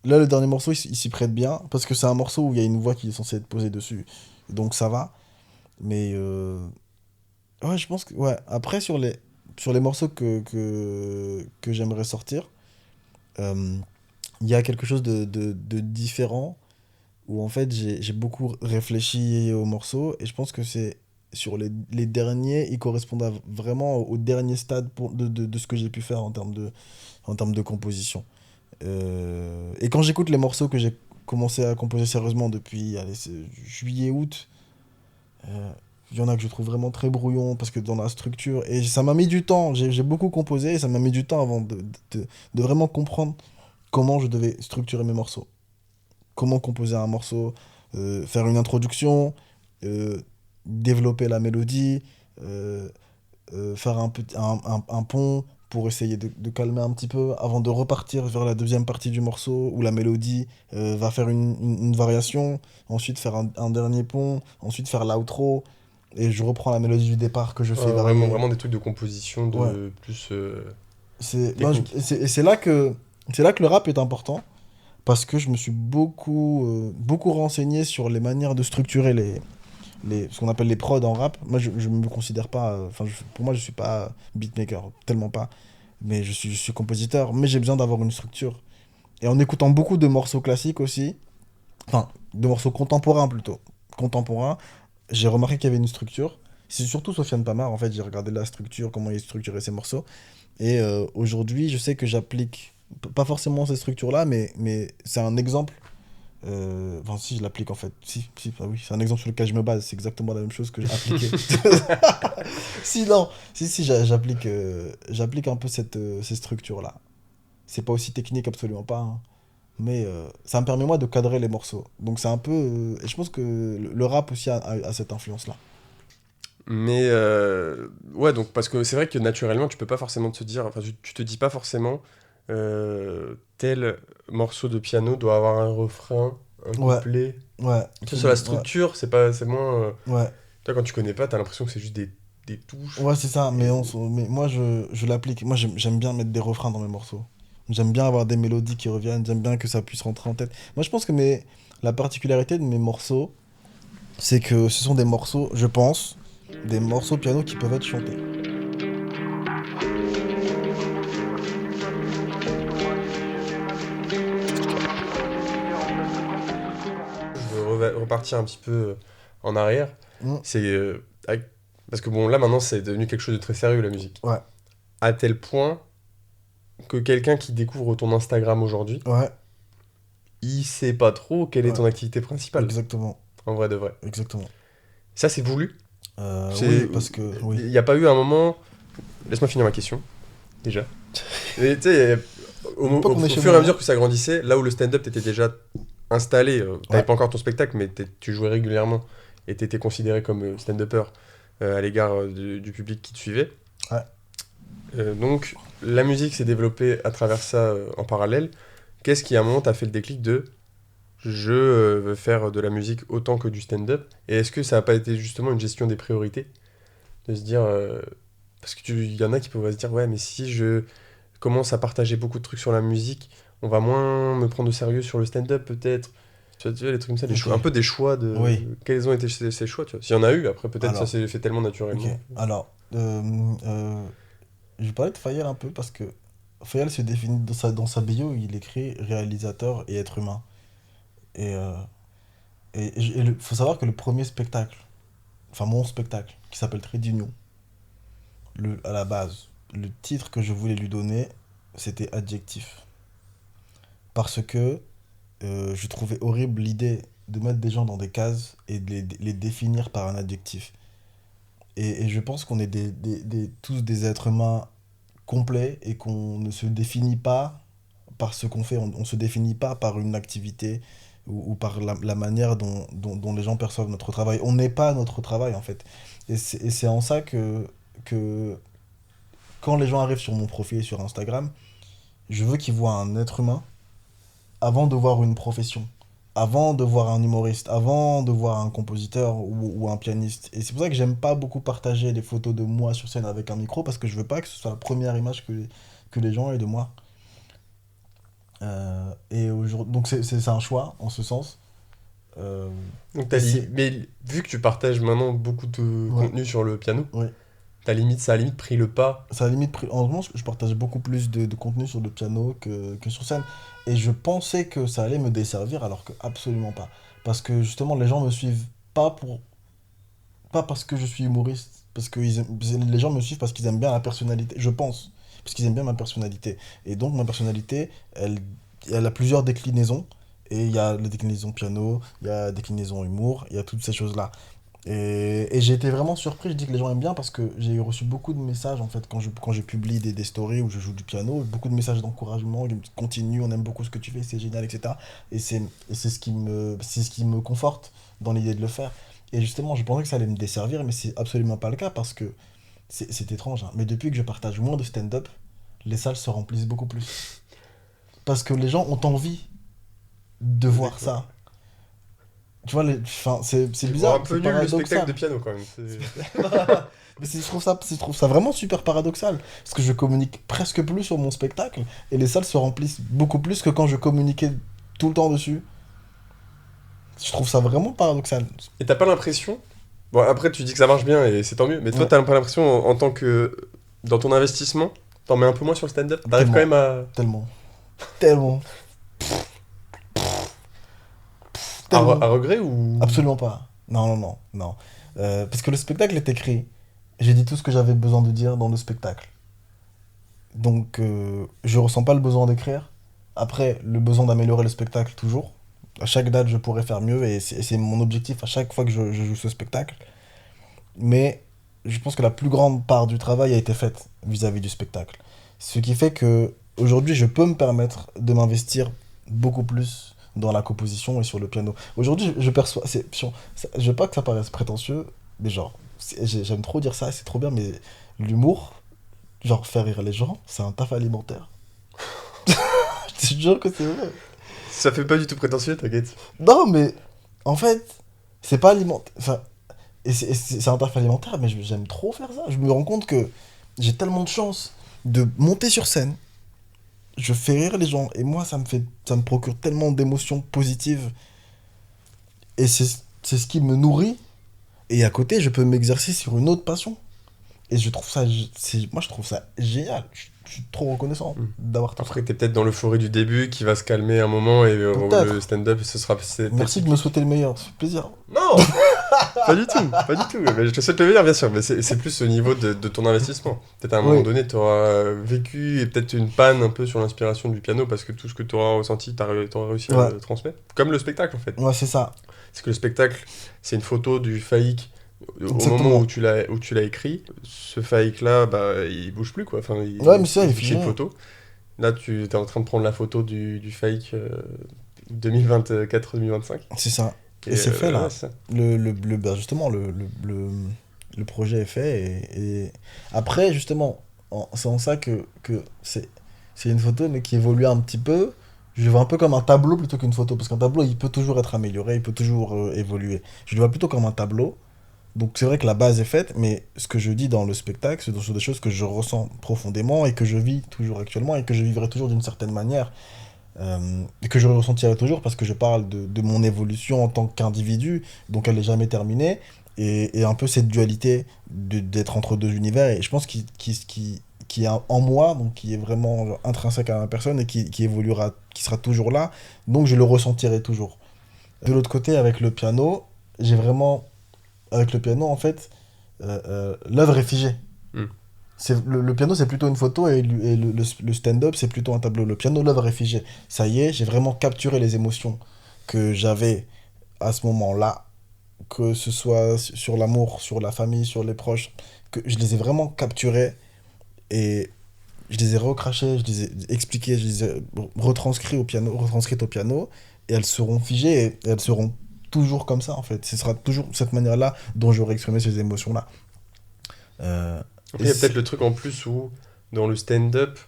Là, le dernier morceau, il s'y prête bien, parce que c'est un morceau où il y a une voix qui est censée être posée dessus. Donc ça va. Mais ouais, je pense que. Ouais, après, sur les morceaux que j'aimerais sortir, euh, il y a quelque chose de différent, où en fait, j'ai beaucoup réfléchi aux morceaux, et je pense que c'est. Sur les derniers, ils correspondent vraiment au dernier stade de ce que j'ai pu faire en termes de composition. Et quand j'écoute les morceaux que j'ai commencé à composer sérieusement depuis allez, juillet, août, euh, il y en a que je trouve vraiment très brouillon parce que dans la structure, et ça m'a mis du temps, j'ai beaucoup composé et ça m'a mis du temps avant de vraiment comprendre comment je devais structurer mes morceaux. Comment composer un morceau, faire une introduction, euh, développer la mélodie, euh, faire un pont pour essayer de calmer un petit peu avant de repartir vers la deuxième partie du morceau où la mélodie va faire une variation, ensuite faire un dernier pont, ensuite faire l'outro et je reprends la mélodie du départ que je fais Vraiment, varier. vraiment des trucs de composition Ouais, de plus et technique. c'est là que le rap est important parce que je me suis beaucoup renseigné sur les manières de structurer ce qu'on appelle les prods en rap. Moi, je me considère pas. Enfin, pour moi, je suis pas beatmaker, tellement pas. Mais je suis compositeur, mais j'ai besoin d'avoir une structure. Et en écoutant beaucoup de morceaux classiques aussi, enfin, de morceaux contemporains plutôt, contemporains, j'ai remarqué qu'il y avait une structure. C'est surtout Sofiane Pamar, en fait, j'ai regardé la structure, comment il structurait ses morceaux. Et aujourd'hui, je sais que j'applique, pas forcément ces structures-là, mais c'est un exemple enfin, si, je l'applique en fait. Si, bah oui, c'est un exemple sur lequel je me base. C'est exactement la même chose que j'ai appliqué. Si, non. Si, j'applique un peu ces structures-là. C'est pas aussi technique, absolument pas, hein. Mais ça me permet, moi, de cadrer les morceaux. Donc, c'est un peu. Et je pense que le rap aussi a cette influence-là. Mais ouais, donc parce que c'est vrai que naturellement, tu peux pas forcément te dire, enfin, tu te dis pas forcément tel morceau de piano doit avoir un refrain, un Ouais, couplet. ouais, Tu sais, sur la ouais, structure, c'est moins. ouais. Toi, quand tu connais pas, t'as l'impression que c'est juste des touches. Ouais, c'est ça, Et... mais moi je l'applique. Moi j'aime bien mettre des refrains dans mes morceaux. J'aime bien avoir des mélodies qui reviennent, j'aime bien que ça puisse rentrer en tête. Moi je pense que la particularité de mes morceaux, c'est que ce sont des morceaux, je pense, des morceaux piano qui peuvent être chantés. Je veux repartir un petit peu en arrière. Mm. C'est parce que bon, là maintenant, c'est devenu quelque chose de très sérieux la musique. Ouais, À tel point que quelqu'un qui découvre ton Instagram aujourd'hui, ouais, il sait pas trop quelle est ouais, ton activité principale, exactement, en vrai de vrai. exactement. Ça, c'est voulu. Oui, C'est, parce que, oui. il n'y a pas eu un moment. Laisse-moi finir ma question, déjà. Mais tu sais, N'oublie pas au qu'on est chez fur et à moi, mesure hein. que ça grandissait, là où le stand-up t'était déjà installé, t'avais Ouais, pas encore ton spectacle, mais tu jouais régulièrement et t'étais considéré comme stand-upper à l'égard du public qui te suivait. ouais. Donc, la musique s'est développée à travers ça en parallèle. Qu'est-ce qui, à un moment, t'a fait le déclic de je veux faire de la musique autant que du stand-up? Et est-ce que ça n'a pas été justement une gestion des priorités? De se dire. Parce qu'il y en a qui pourraient se dire, ouais, mais si je commence à partager beaucoup de trucs sur la musique, on va moins me prendre au sérieux sur le stand-up peut-être. Tu vois, les trucs comme ça, Ok. un peu des choix de... Oui. Quels ont été ces choix, tu vois. S'il y en a eu, après peut-être ça Alors, s'est fait tellement ok. naturellement. Alors, je vais parler de Fayal un peu parce que Fayal se définit dans sa bio, il écrit réalisateur et être humain. Et, faut savoir que le premier spectacle, enfin mon spectacle, qui s'appelle Trade d'Union, à la base, le titre que je voulais lui donner, c'était Adjectif. Parce que je trouvais horrible l'idée de mettre des gens dans des cases et de les définir par un adjectif. Et je pense qu'on est tous des êtres humains complets et qu'on ne se définit pas par ce qu'on fait, on ne se définit pas par une activité ou par la manière dont les gens perçoivent notre travail. On n'est pas notre travail en fait. Et c'est en ça que quand les gens arrivent sur mon profil sur Instagram, je veux qu'ils voient un être humain avant de voir une profession, avant de voir un humoriste, avant de voir un compositeur ou un pianiste. Et c'est pour ça que j'aime pas beaucoup partager les photos de moi sur scène avec un micro, parce que je veux pas que ce soit la première image que les gens aient de moi. Et aujourd'hui, donc c'est un choix en ce sens. Euh, Donc et c'est... mais vu que tu partages maintenant beaucoup de Ouais, contenu sur le piano, ouais. ça a limite pris le pas. Ça a limite pris... En ce moment, je partage beaucoup plus de contenu sur le piano que sur scène. Et je pensais que ça allait me desservir, alors que absolument pas. Parce que justement, les gens me suivent pas pour pas parce que je suis humoriste, parce que les gens me suivent parce qu'ils aiment bien la personnalité, je pense, parce qu'ils aiment bien ma personnalité. Et donc ma personnalité, elle a plusieurs déclinaisons, et il y a la déclinaison piano, il y a la déclinaison humour, il y a toutes ces choses-là. Et j'ai été vraiment surpris, je dis que les gens aiment bien parce que j'ai reçu beaucoup de messages en fait quand je publie des stories où je joue du piano, beaucoup de messages d'encouragement, ils me disent continue, on aime beaucoup ce que tu fais, c'est génial, etc. C'est ce qui me conforte dans l'idée de le faire. Et justement, je pensais que ça allait me desservir, mais c'est absolument pas le cas parce que c'est étrange, hein. Mais depuis que je partage moins de stand-up, les salles se remplissent beaucoup plus. Parce que les gens ont envie de voir ça. Tu vois, enfin, c'est C'est bizarre, un peu c'est nul le spectacle paradoxal. de piano quand même. Mais je trouve ça vraiment super paradoxal. Parce que je communique presque plus sur mon spectacle et les salles se remplissent beaucoup plus que quand je communiquais tout le temps dessus. Je trouve ça vraiment paradoxal. Et t'as pas l'impression... Bon, après, tu dis que ça marche bien et c'est tant mieux, mais toi, Ouais, t'as pas l'impression, en tant que... Dans ton investissement, t'en mets un peu moins sur le stand-up? T'arrives quand tellement, même à... tellement, tellement, À tellement. regret ou... Absolument pas. Non, non, non, non. Parce que le spectacle est écrit. J'ai dit tout ce que j'avais besoin de dire dans le spectacle. Donc, je ressens pas le besoin d'écrire. Après, le besoin d'améliorer le spectacle, toujours. À chaque date, je pourrais faire mieux et c'est mon objectif à chaque fois que je joue ce spectacle. Mais je pense que la plus grande part du travail a été faite vis-à-vis du spectacle. Ce qui fait que aujourd'hui, je peux me permettre de m'investir beaucoup plus dans la composition et sur le piano. Aujourd'hui, je perçois, je veux pas que ça paraisse prétentieux, mais genre, j'aime trop dire ça, c'est trop bien, mais l'humour, genre faire rire les gens, c'est un taf alimentaire. Je te jure que c'est vrai. Ça fait pas du tout prétentieux, t'inquiète. Non, mais en fait, c'est pas alimentaire. Enfin, c'est un taf alimentaire, mais j'aime trop faire ça. Je me rends compte que j'ai tellement de chance de monter sur scène, je fais rire les gens, et moi, ça me procure tellement d'émotions positives, et c'est ce qui me nourrit, et à côté, je peux m'exercer sur une autre passion. Et je trouve ça, moi, je trouve ça génial. Je suis trop reconnaissant Hmm. d'avoir tout ça. Après, t'es peut-être dans l'euphorie du début qui va se calmer un moment et le Peut-être. stand-up, ce sera... c'est peut-être Merci de me souhaiter le meilleur, ça fait plaisir. Non, pas du tout, pas du tout. Mais je te souhaite le meilleur, bien sûr, mais c'est plus au niveau de ton investissement. Peut-être à un moment Oui, donné, tu auras vécu et peut-être une panne un peu sur l'inspiration du piano parce que tout ce que tu auras ressenti, tu auras réussi à ouais, le transmettre. Comme le spectacle, en fait. ouais, c'est ça. C'est que le spectacle, c'est une photo du faïk au moment Exactement. où tu l'as écrit. Ce faïk-là, bah, il bouge plus, quoi. Enfin, Ouais, mais ça, il il est est fixé une figé. photo. Là, tu es en train de prendre la photo du faïk 2024-2025. C'est ça. Et Et c'est fait ouais, là. c'est ça. Bah, justement, le projet est fait. Et après, justement, c'est en ça que c'est une photo, mais qui évolue un petit peu. Je le vois un peu comme un tableau plutôt qu'une photo. Parce qu'un tableau, il peut toujours être amélioré, il peut toujours évoluer. Je le vois plutôt comme un tableau. Donc c'est vrai que la base est faite, mais ce que je dis dans le spectacle, ce sont des choses que je ressens profondément et que je vis toujours actuellement et que je vivrai toujours d'une certaine manière. et que je ressentirai toujours parce que je parle de mon évolution en tant qu'individu, donc elle n'est jamais terminée, et un peu cette dualité d'être entre deux univers, et je pense qui est en moi, donc qui est vraiment genre, intrinsèque à ma personne et qui évoluera, qui sera toujours là, donc je le ressentirai toujours. De l'autre côté, avec le piano, j'ai vraiment, avec le piano en fait, l'œuvre est figée. Hmm. Le piano, c'est plutôt une photo et le stand-up, c'est plutôt un tableau. Le piano, l'œuvre est figée. Ça y est, j'ai vraiment capturé les émotions que j'avais à ce moment-là, que ce soit sur l'amour, sur la famille, sur les proches, que je les ai vraiment capturées et je les ai recrachées, je les ai expliquées, je les ai retranscrites au piano et elles seront figées et elles seront toujours comme ça en fait. Ce sera toujours cette manière-là dont j'aurai exprimé ces émotions-là. Euh, Après, et il y a peut-être c'est- le truc en plus où, dans le stand-up,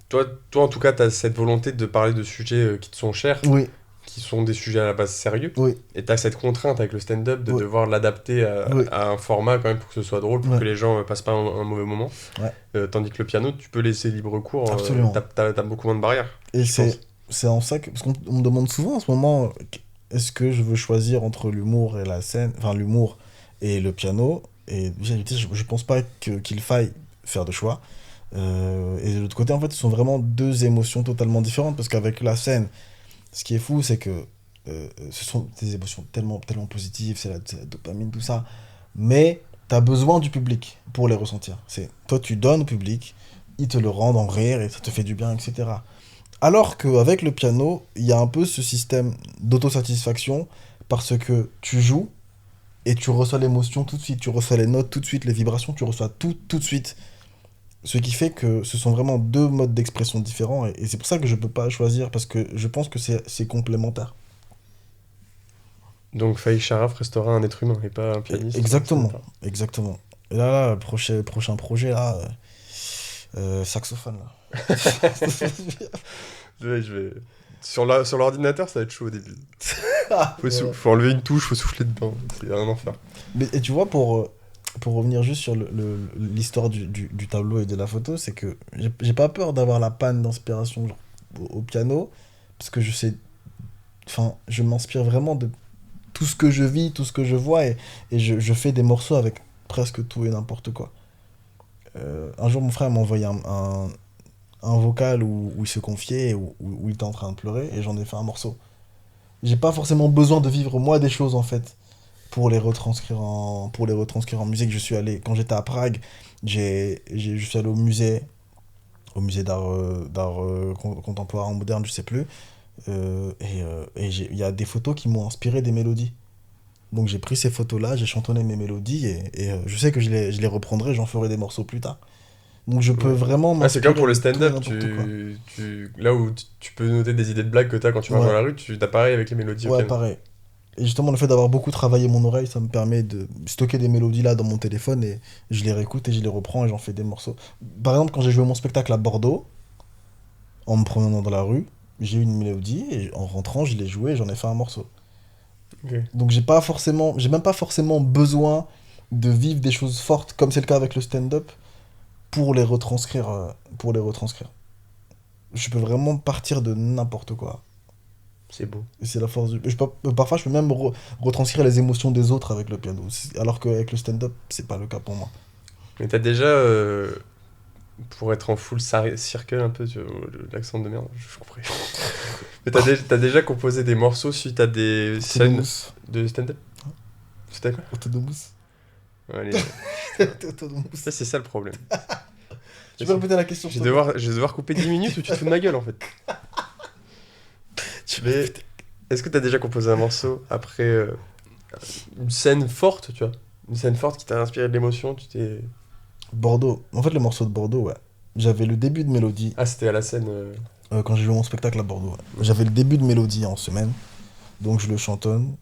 toi en tout cas, tu as cette volonté de parler de sujets qui te sont chers, oui, qui sont des sujets à la base sérieux, oui, et tu as cette contrainte avec le stand-up de oui, devoir l'adapter oui, à un format quand même pour que ce soit drôle, pour que ouais, les gens passent pas un mauvais moment. ouais, Tandis que le piano, tu peux laisser libre cours, absolument. t'as beaucoup moins de barrières, Et je pense. c'est en ça que. Parce qu'on me demande souvent en ce moment, est-ce que je veux choisir entre l'humour et la scène, enfin l'humour et le piano. Et j'ai dit, je pense pas qu'il faille faire de choix. Et de l'autre côté, en fait, ce sont vraiment deux émotions totalement différentes. Parce qu'avec la scène, ce qui est fou, c'est que ce sont des émotions tellement, tellement positives, c'est la dopamine, tout ça. Mais tu as besoin du public pour les ressentir. Toi, tu donnes au public, ils te le rendent en rire et ça te fait du bien, etc. Alors qu'avec le piano, il y a un peu ce système d'autosatisfaction parce que tu joues et tu reçois l'émotion tout de suite, tu reçois les notes tout de suite, les vibrations, tu reçois tout tout de suite. Ce qui fait que ce sont vraiment deux modes d'expression différents et c'est pour ça que je peux pas choisir parce que je pense que c'est complémentaire. Donc Faï Sharaf restera un être humain et pas un pianiste, ça ne Exactement, pas. exactement. Et là, le prochain projet, là, saxophone, là. Je vais... sur l'ordinateur, ça va être chaud au début. Ouais. Faut enlever une touche, faut souffler dedans. C'est un enfer. Mais, et tu vois, pour revenir juste sur l'histoire du tableau et de la photo, c'est que j'ai pas peur d'avoir la panne d'inspiration genre, au piano, parce que je sais, enfin, je m'inspire vraiment de tout ce que je vis, tout ce que je vois, et je fais des morceaux avec presque tout et n'importe quoi. Un jour, mon frère m'a envoyé un vocal où il se confiait, où il était en train de pleurer, et j'en ai fait un morceau. J'ai pas forcément besoin de vivre moi des choses en fait pour les retranscrire en musique. Quand j'étais à Prague, je suis allé au musée d'art contemporain moderne, je sais plus, et il y a des photos qui m'ont inspiré des mélodies. Donc j'ai pris ces photos-là, j'ai chantonné mes mélodies, et je sais que je les reprendrai, j'en ferai des morceaux plus tard. Donc je peux Ouais. vraiment Ah, c'est comme m'inspirer pour le de tout et stand-up, n'importe quoi. là où tu peux noter des idées de blagues que t'as quand tu marches dans Ouais, la rue, tu t'as pareil avec les mélodies au ouais, piano. pareil. Et justement, le fait d'avoir beaucoup travaillé mon oreille, ça me permet de stocker des mélodies là dans mon téléphone et je les réécoute et je les reprends et j'en fais des morceaux. Par exemple, quand j'ai joué mon spectacle à Bordeaux, en me promenant dans la rue, j'ai eu une mélodie et en rentrant, je l'ai joué et j'en ai fait un morceau. Ok. Donc j'ai même pas forcément besoin de vivre des choses fortes comme c'est le cas avec le stand-up pour les retranscrire, pour les retranscrire. Je peux vraiment partir de n'importe quoi. C'est beau. Et c'est la force du. Parfois, je peux même retranscrire les émotions des autres avec le piano. Alors qu'avec le stand-up, c'est pas le cas pour moi. Mais t'as déjà, pour être en full circle un peu, l'accent de merde, je comprends. Mais t'as déjà composé des morceaux suite à des scènes Autonomous. de stand-up? C'était quoi? Autonomous. Allez, Autonomous. ça c'est ça le problème. Tu peux répéter la question, Je s'il vais te plaît? devoir couper 10 minutes ou tu te fous de ma gueule en fait. Tu peux Mais répéter. est-ce que t'as déjà composé un morceau après une scène forte, tu vois? Une scène forte qui t'a inspiré de l'émotion, tu t'es... Bordeaux. En fait, le morceau de Bordeaux, ouais. J'avais le début de mélodie Ah, c'était à la scène... quand j'ai joué mon spectacle à Bordeaux. Ouais. J'avais le début de mélodie en semaine. Donc je le chantonne.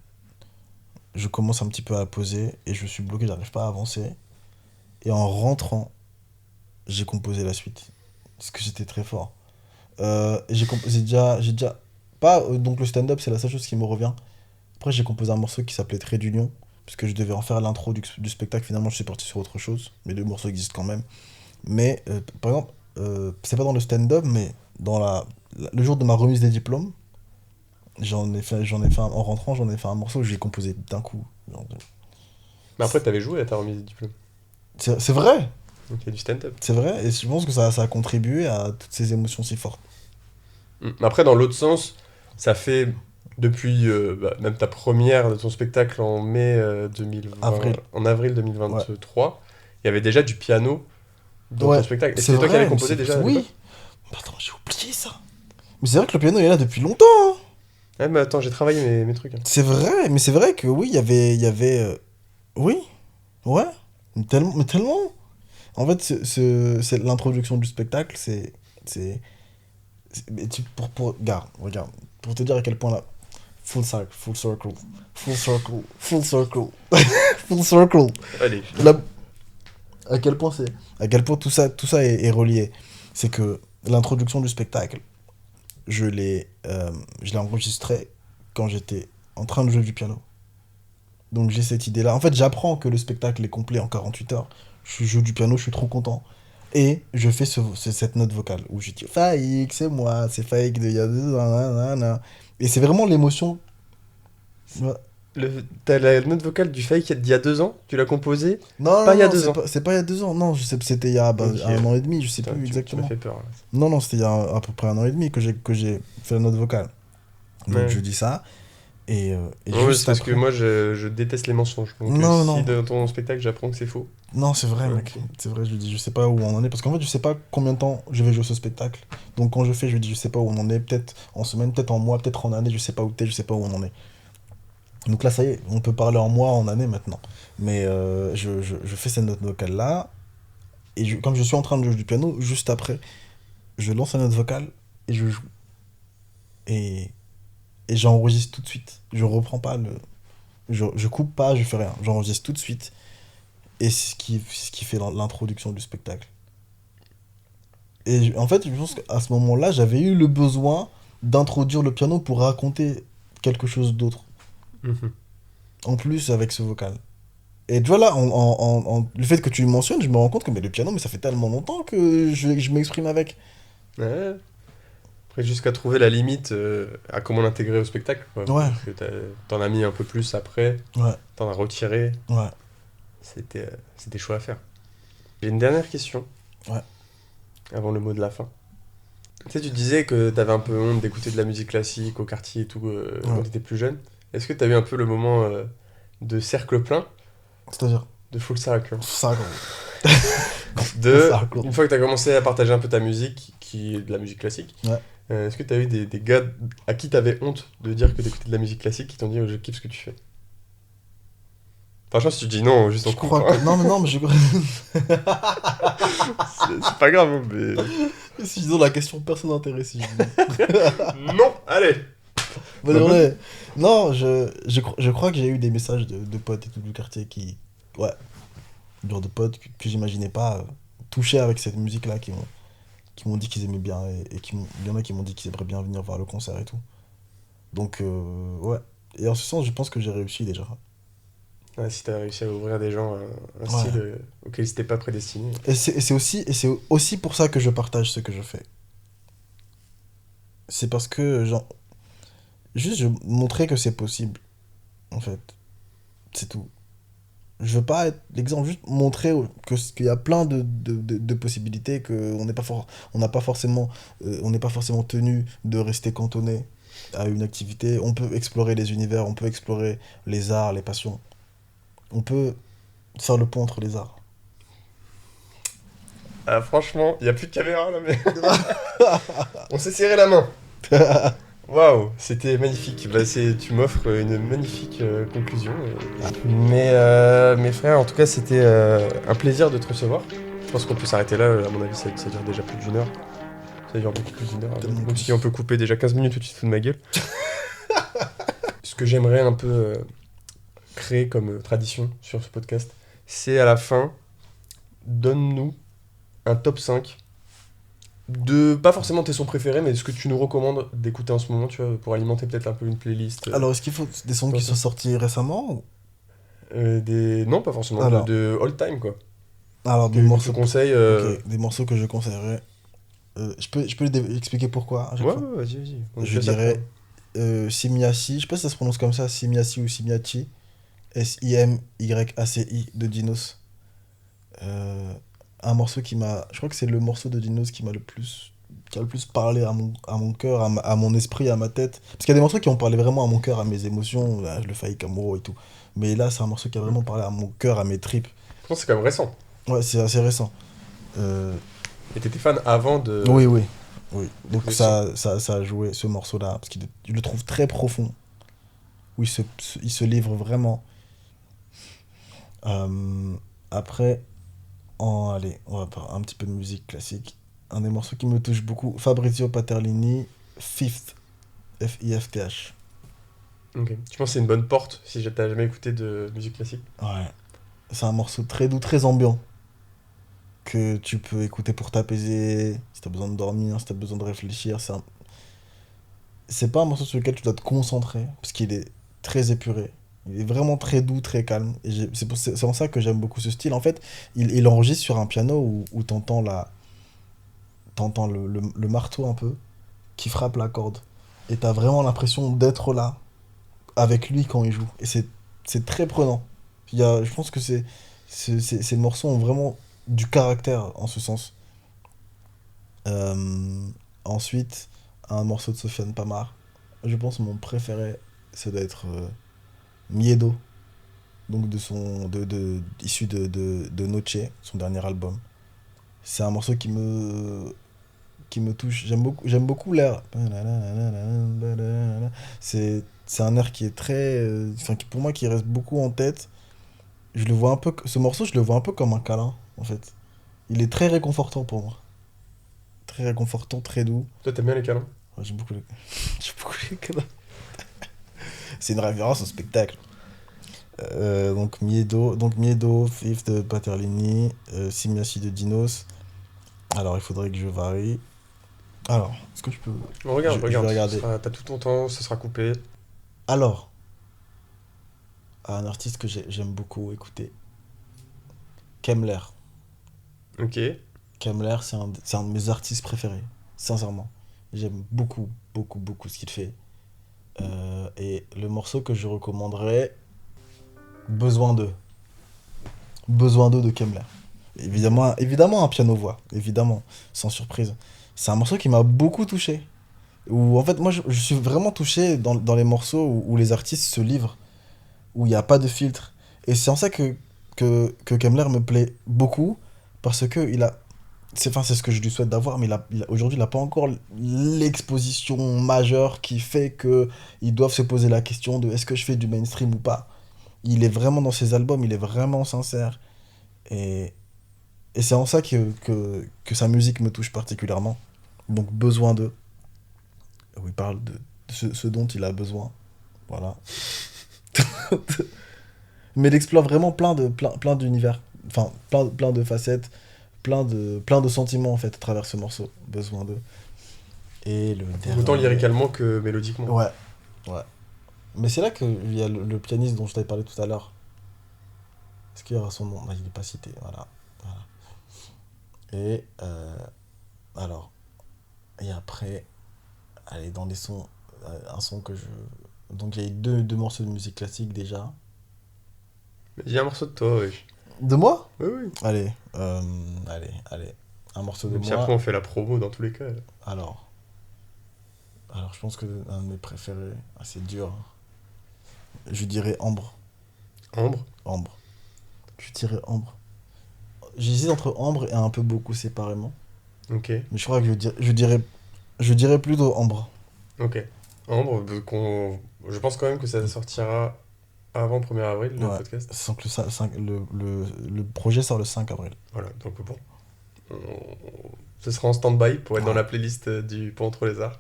Je commence un petit peu à poser et je suis bloqué, j'arrive pas à avancer. Et en rentrant, j'ai composé la suite. Parce que j'étais très fort. J'ai déjà pas donc le stand-up, c'est la seule chose qui me revient. Après, j'ai composé un morceau qui s'appelait Trait d'Union, puisque je devais en faire l'intro du spectacle. Finalement, je suis parti sur autre chose, mais le morceau existe quand même. Mais par exemple, c'est pas dans le stand-up, mais dans le jour de ma remise des diplômes, en rentrant, j'en ai fait un morceau que j'ai composé d'un coup. Genre, Mais après, t'avais joué à ta remise de diplôme. c'est vrai, Donc il y a du stand-up. c'est vrai, et je pense que ça a contribué à toutes ces émotions si fortes. Après, dans l'autre sens, ça fait depuis même ta première de ton spectacle en mai 2020, Avril. en avril 2023, il y avait déjà du piano dans Ouais, ton spectacle. Et c'est c'était toi qui avais vrai, composé déjà à l'époque? oui. Mais attends, j'ai oublié ça. Mais c'est vrai que le piano il est là depuis longtemps, hein. Ouais, mais attends, j'ai travaillé mes trucs, hein. C'est vrai, mais c'est vrai que oui, oui, ouais, mais tellement. En fait, c'est l'introduction du spectacle, c'est, mais regarde, pour te dire à quel point là, full circle, full circle, full circle, full circle, full circle. Allez. Là, à quel point tout ça est relié. C'est que l'introduction du spectacle, je l'ai enregistré quand j'étais en train de jouer du piano. Donc j'ai cette idée-là. En fait, j'apprends que le spectacle est complet en 48 heures. Je joue du piano, je suis trop content. Et je fais cette note vocale où je dis Faïk, c'est moi, c'est Faïk de Yadou, nanana. Et c'est vraiment l'émotion. Ouais. T'as la note vocale du fake d'il y a 2 ans? Tu l'as composée? Non, Pas non, il y a non, 2 ans. c'est pas il y a 2 ans. Non, c'était il y a Ok. 1 an et demi, je sais Putain, plus tu m'as exactement. fait peur, là. Non, non, c'était il y a à peu près 1 an et demi que j'ai fait la note vocale. Donc Ouais. je dis ça. Et Ouais, juste c'est parce que après. moi je déteste les mensonges. Donc Non, si non. dans ton spectacle j'apprends que c'est faux. Non, c'est vrai, mec. Ok. C'est vrai, je lui dis, je sais pas où on en est. Parce qu'en fait, je sais pas combien de temps je vais jouer ce spectacle. Donc, quand je fais, je lui dis, je sais pas où on en est. Peut-être en semaine, peut-être en mois, peut-être en année. Je sais pas où t'es, je sais pas où on en est. Donc là, ça y est, on peut parler en mois, en année maintenant. Mais je fais cette note vocale-là. Et comme je suis en train de jouer du piano, juste après, je lance la note vocale et je joue. Et, et j'enregistre tout de suite. Je reprends pas le. Je coupe pas, je fais rien. J'enregistre tout de suite. Et c'est ce qui fait l'introduction du spectacle. Et en fait, je pense qu'à ce moment-là, j'avais eu le besoin d'introduire le piano pour raconter quelque chose d'autre. Mhm. En plus, avec ce vocal. Et tu vois là, le fait que tu le mentionnes, je me rends compte que mais le piano, mais ça fait tellement longtemps que je m'exprime avec. Ouais. Après, jusqu'à trouver la limite à comment l'intégrer au spectacle, quoi. Ouais, Parce que t'en as mis un peu plus après, ouais, t'en as retiré. ouais, C'est des choix à faire. J'ai une dernière question ouais. avant le mot de la fin. Tu sais, tu disais que t'avais un peu honte d'écouter de la musique classique au quartier et tout quand Ouais. t'étais plus jeune. Est-ce que t'as eu un peu le moment de cercle plein, C'est-à-dire, de full circle? ça, gros. De, Ça, gros. une fois que t'as commencé à partager un peu ta musique, qui est de la musique classique, Ouais. est-ce que t'as eu des gars à qui t'avais honte de dire que t'écoutais de la musique classique qui t'ont dit je kiffe ce que tu fais? Franchement, si tu dis non, juste on Je coupe, crois hein. que. Non, mais non, mais je. C'est pas grave, hein, mais. Si disons la question, personne n'intéresse. Si Non, allez! Bonne journée. Non, je crois que j'ai eu des messages de potes et tout du quartier qui. Ouais, genre de potes que j'imaginais pas touchés avec cette musique-là, qui m'ont dit qu'ils aimaient bien et il y en a qui m'ont dit qu'ils aimeraient bien venir voir le concert et tout. Donc, ouais. Et en ce sens, je pense que j'ai réussi déjà. Ouais, si t'as réussi à ouvrir des gens un Ouais. style auquel ils n'étaient pas prédestinés. Et c'est aussi pour ça que je partage ce que je fais. C'est parce que, genre, juste je montrer que c'est possible, en fait. C'est tout. Je veux pas être l'exemple, juste montrer qu'il y a plein de possibilités, qu'on n'est pas on n'a pas forcément, on n'est pas forcément tenu de rester cantonné à une activité. On peut explorer les univers, on peut explorer les arts, les passions. On peut faire le pont entre les arts. Ah, franchement, il n'y a plus de caméra là, mais. On s'est serré la main! Waouh, c'était magnifique. Bah, tu m'offres une magnifique conclusion. Mais frère, en tout cas, c'était un plaisir de te recevoir. Je pense qu'on peut s'arrêter là. À mon avis, ça dure déjà plus d'une heure. Ça dure beaucoup plus d'une heure. Tellement Donc, plus. si on peut couper déjà 15 minutes où tu te fous de ma gueule. Ce que j'aimerais un peu créer comme tradition sur ce podcast, c'est à la fin, donne-nous un top 5 de, pas forcément tes sons préférés, mais ce que tu nous recommandes d'écouter en ce moment, tu vois, pour alimenter peut-être un peu une playlist. Alors, est-ce qu'il faut des sons qui sont sortis récemment Non, pas forcément, Alors. de all time, quoi. Alors, Que des tu morceaux. conseilles. Ok, des morceaux que je conseillerais. expliquer pourquoi à chaque Ouais, fois. ouais, vas-y. On Je fait ça dirais Simiaci, je sais pas si ça se prononce comme ça, Simiaci ou Simiaci, Simyaci de Dinos. Euh, un morceau qui m'a. Je crois que c'est le morceau de Dinos qui a le plus parlé à mon cœur, à mon esprit, à ma tête. Parce qu'il y a des morceaux qui ont parlé vraiment à mon cœur, à mes émotions, le Faïk Amuro et tout. Mais là, c'est un morceau qui a vraiment parlé à mon cœur, à mes tripes. Je pense que c'est quand même récent. Ouais, c'est assez récent. Euh, Et t'étais fan avant de oui, oui. Oui. Donc d'écouter ce son. ça a joué ce morceau-là, parce je le trouve très profond, où il se livre vraiment. Euh, après, allez, on va parler un petit peu de musique classique. Un des morceaux qui me touche beaucoup, Fabrizio Paterlini, Fifth, Fifth. Ok. Tu penses que c'est une bonne porte si t'as jamais écouté de musique classique? Ouais. C'est un morceau très doux, très ambiant, que tu peux écouter pour t'apaiser, si t'as besoin de dormir, si t'as besoin de réfléchir. C'est pas un morceau sur lequel tu dois te concentrer, parce qu'il est très épuré. Il est vraiment très doux, très calme. Et c'est en ça que j'aime beaucoup ce style. En fait, il enregistre sur un piano où t'entends le marteau un peu qui frappe la corde. Et t'as vraiment l'impression d'être là avec lui quand il joue. Et c'est très prenant. Je pense que ces morceaux ont vraiment du caractère en ce sens. Euh, ensuite, un morceau de Sofiane Pamar. Je pense que mon préféré, ça doit être Miedo, donc issu de Noche, son dernier album. C'est un morceau qui me touche. J'aime beaucoup l'air. C'est un air qui est très. Enfin, pour moi, qui reste beaucoup en tête. Ce morceau, je le vois un peu comme un câlin, en fait. Il est très réconfortant pour moi. Très réconfortant, très doux. Toi, t'aimes bien les câlins? Ouais, j'aime beaucoup les câlins. C'est une référence au spectacle. Donc Miedo, Fifth de Paterlini, Simiaci de Dinos. Alors, il faudrait que je varie. Alors, est-ce que je peux. Bon, regarde, Je vais regarde. regarder. T'as tout ton temps, ce sera coupé. Alors, un artiste que j'aime beaucoup écouter, Kemler. Ok. Kemler, c'est un de mes artistes préférés, sincèrement. J'aime beaucoup, beaucoup, beaucoup ce qu'il fait. Et le morceau que je recommanderais, Besoin d'eux. Besoin d'eux de Kemler. Évidemment un piano-voix, évidemment, sans surprise. C'est un morceau qui m'a beaucoup touché. Où, en fait, moi, je suis vraiment touché dans les morceaux où les artistes se livrent, où il n'y a pas de filtre. Et c'est en ça que Kemler me plaît beaucoup, parce que c'est ce que je lui souhaite d'avoir, mais aujourd'hui, il n'a pas encore l'exposition majeure qui fait que ils doivent se poser la question de est-ce que je fais du mainstream ou pas. Il est vraiment dans ses albums, il est vraiment sincère. Et, et c'est en ça que sa musique me touche particulièrement. Donc, besoin d'eux, où il parle de ce dont il a besoin. Voilà. Mais il explore vraiment plein d'univers, enfin plein de facettes, plein de sentiments en fait à travers ce morceau, Besoin d'eux. Et le Autant dernier. lyricalement que mélodiquement. Ouais, ouais. Mais c'est là qu'il y a le pianiste dont je t'avais parlé tout à l'heure. Est-ce qu'il y aura son nom? Ah, il n'est pas cité, voilà. Voilà. Et alors, et après, allez, dans les sons, un son que je. Donc il y a eu deux morceaux de musique classique déjà. Dis un morceau de toi, wesh. De moi? Oui, oui. Allez. Un morceau de Même si après moi. on fait la promo dans tous les cas. Alors, alors je pense que un de mes préférés, c'est dur, hein. Je dirais Ambre. Ambre. Ambre. Je dirais Ambre. J'hésite entre Ambre et un peu beaucoup séparément. Ok. Mais je crois que je dirais plutôt Ambre. Ok. Ambre, je pense quand même que ça sortira avant le 1er avril, le Ouais. podcast. Sans que le projet sort le 5 avril. Voilà, donc bon. Ce sera en stand-by pour être dans Ouais. la playlist du Pont entre les arts.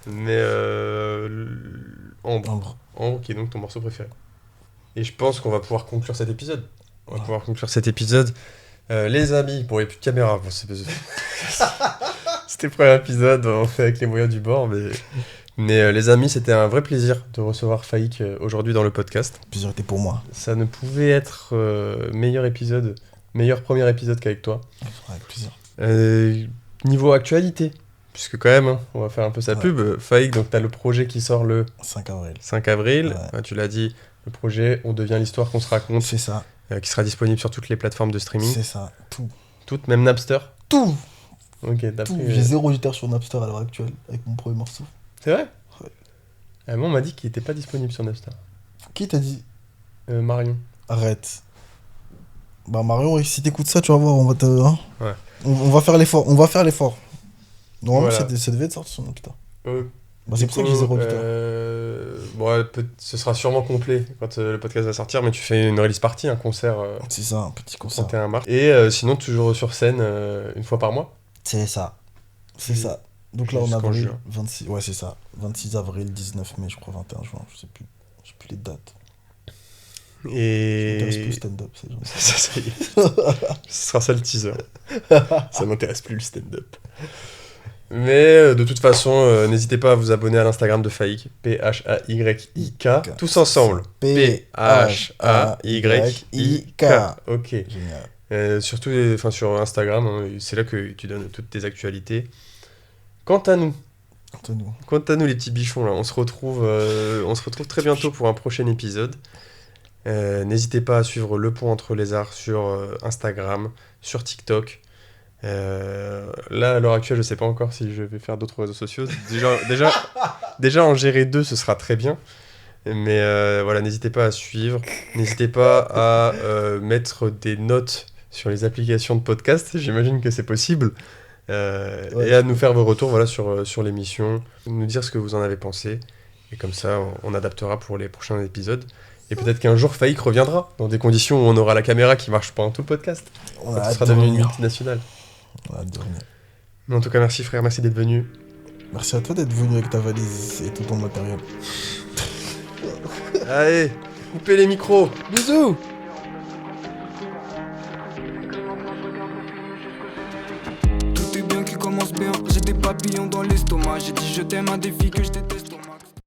Mais Ambre. Ambre. Ambre qui est donc ton morceau préféré. Et je pense qu'on va pouvoir conclure cet épisode. On va Ouais. pouvoir conclure cet épisode. Les amis, bon, il n'y a plus de caméra. Bon, c'était le premier épisode, on fait avec les moyens du bord. Mais les amis, c'était un vrai plaisir de recevoir Faïk aujourd'hui dans le podcast. Le plaisir était pour moi. Ça ne pouvait être meilleur premier épisode qu'avec toi. Avec plaisir. Niveau actualité, puisque quand même, hein, on va faire un peu sa Ouais. pub. Faïk, donc t'as le projet qui sort le 5 avril. 5 avril. Ouais. Tu l'as dit, le projet On devient l'histoire qu'on se raconte, C'est ça. qui sera disponible sur toutes les plateformes de streaming. C'est ça. Tout. Toutes, même Napster. Tout. Ok, t'as Tout. pris. J'ai 0 auditeur sur Napster à l'heure actuelle avec mon premier morceau. C'est vrai? Ouais. Moi, on m'a dit qu'il était pas disponible sur Napster. Qui t'a dit? Marion. Arrête. Bah Marion, si t'écoutes ça, tu vas voir, on va te... hein. Ouais. On va faire l'effort. On va faire l'effort. Normalement, Voilà. ça devait être sorti sur Napster. Euh, Bah, c'est pour ça que j'ai 0 auditeur. Bon, ce sera sûrement complet quand le podcast va sortir, mais tu fais une release party, un concert C'est ça, un petit concert. 31 mars. Et sinon, toujours sur scène une fois par mois. C'est ça. C'est Jus- ça. Donc là, on jusqu'en avril, juin. 26... Ouais, c'est ça. 26 avril, 19 mai, je crois, 21 juin. Je sais plus. J'ai plus les dates. Ça m'intéresse plus le Et. stand-up, ces gens. Ça y est. Ce sera ça le teaser. Ça m'intéresse plus le stand-up. Mais de toute façon, n'hésitez pas à vous abonner à l'Instagram de Faïk, P-H-A-Y-I-K, tous ensemble. P-H-A-Y-I-K. Ok. Génial. Surtout sur Instagram, hein, c'est là que tu donnes toutes tes actualités. Quant à nous, Antonio. les petits bichons, là, on se retrouve très bientôt pour un prochain épisode. N'hésitez pas à suivre Le Pont entre les arts sur Instagram, sur TikTok. Là, à l'heure actuelle, je sais pas encore si je vais faire d'autres réseaux sociaux. Déjà en gérer 2, ce sera très bien. Mais voilà, n'hésitez pas à suivre. N'hésitez pas à mettre des notes sur les applications de podcast. J'imagine que c'est possible. Ouais, et à nous faire vos retours voilà, sur l'émission. Nous dire ce que vous en avez pensé. Et comme ça, on adaptera pour les prochains épisodes. Et peut-être qu'un jour, Faïk reviendra dans des conditions où on aura la caméra qui marche pendant tout le podcast. On Quand a ce hâte sera de devenu une revenir. multinationale. On a hâte de revenir. Mais en tout cas, merci frère, merci d'être venu. Merci à toi d'être venu avec ta valise et tout ton matériel. Allez, coupez les micros. Bisous. Tout est bien qui commence bien. J'ai des papillons dans l'estomac. J'ai dit je t'aime à des filles que je déteste.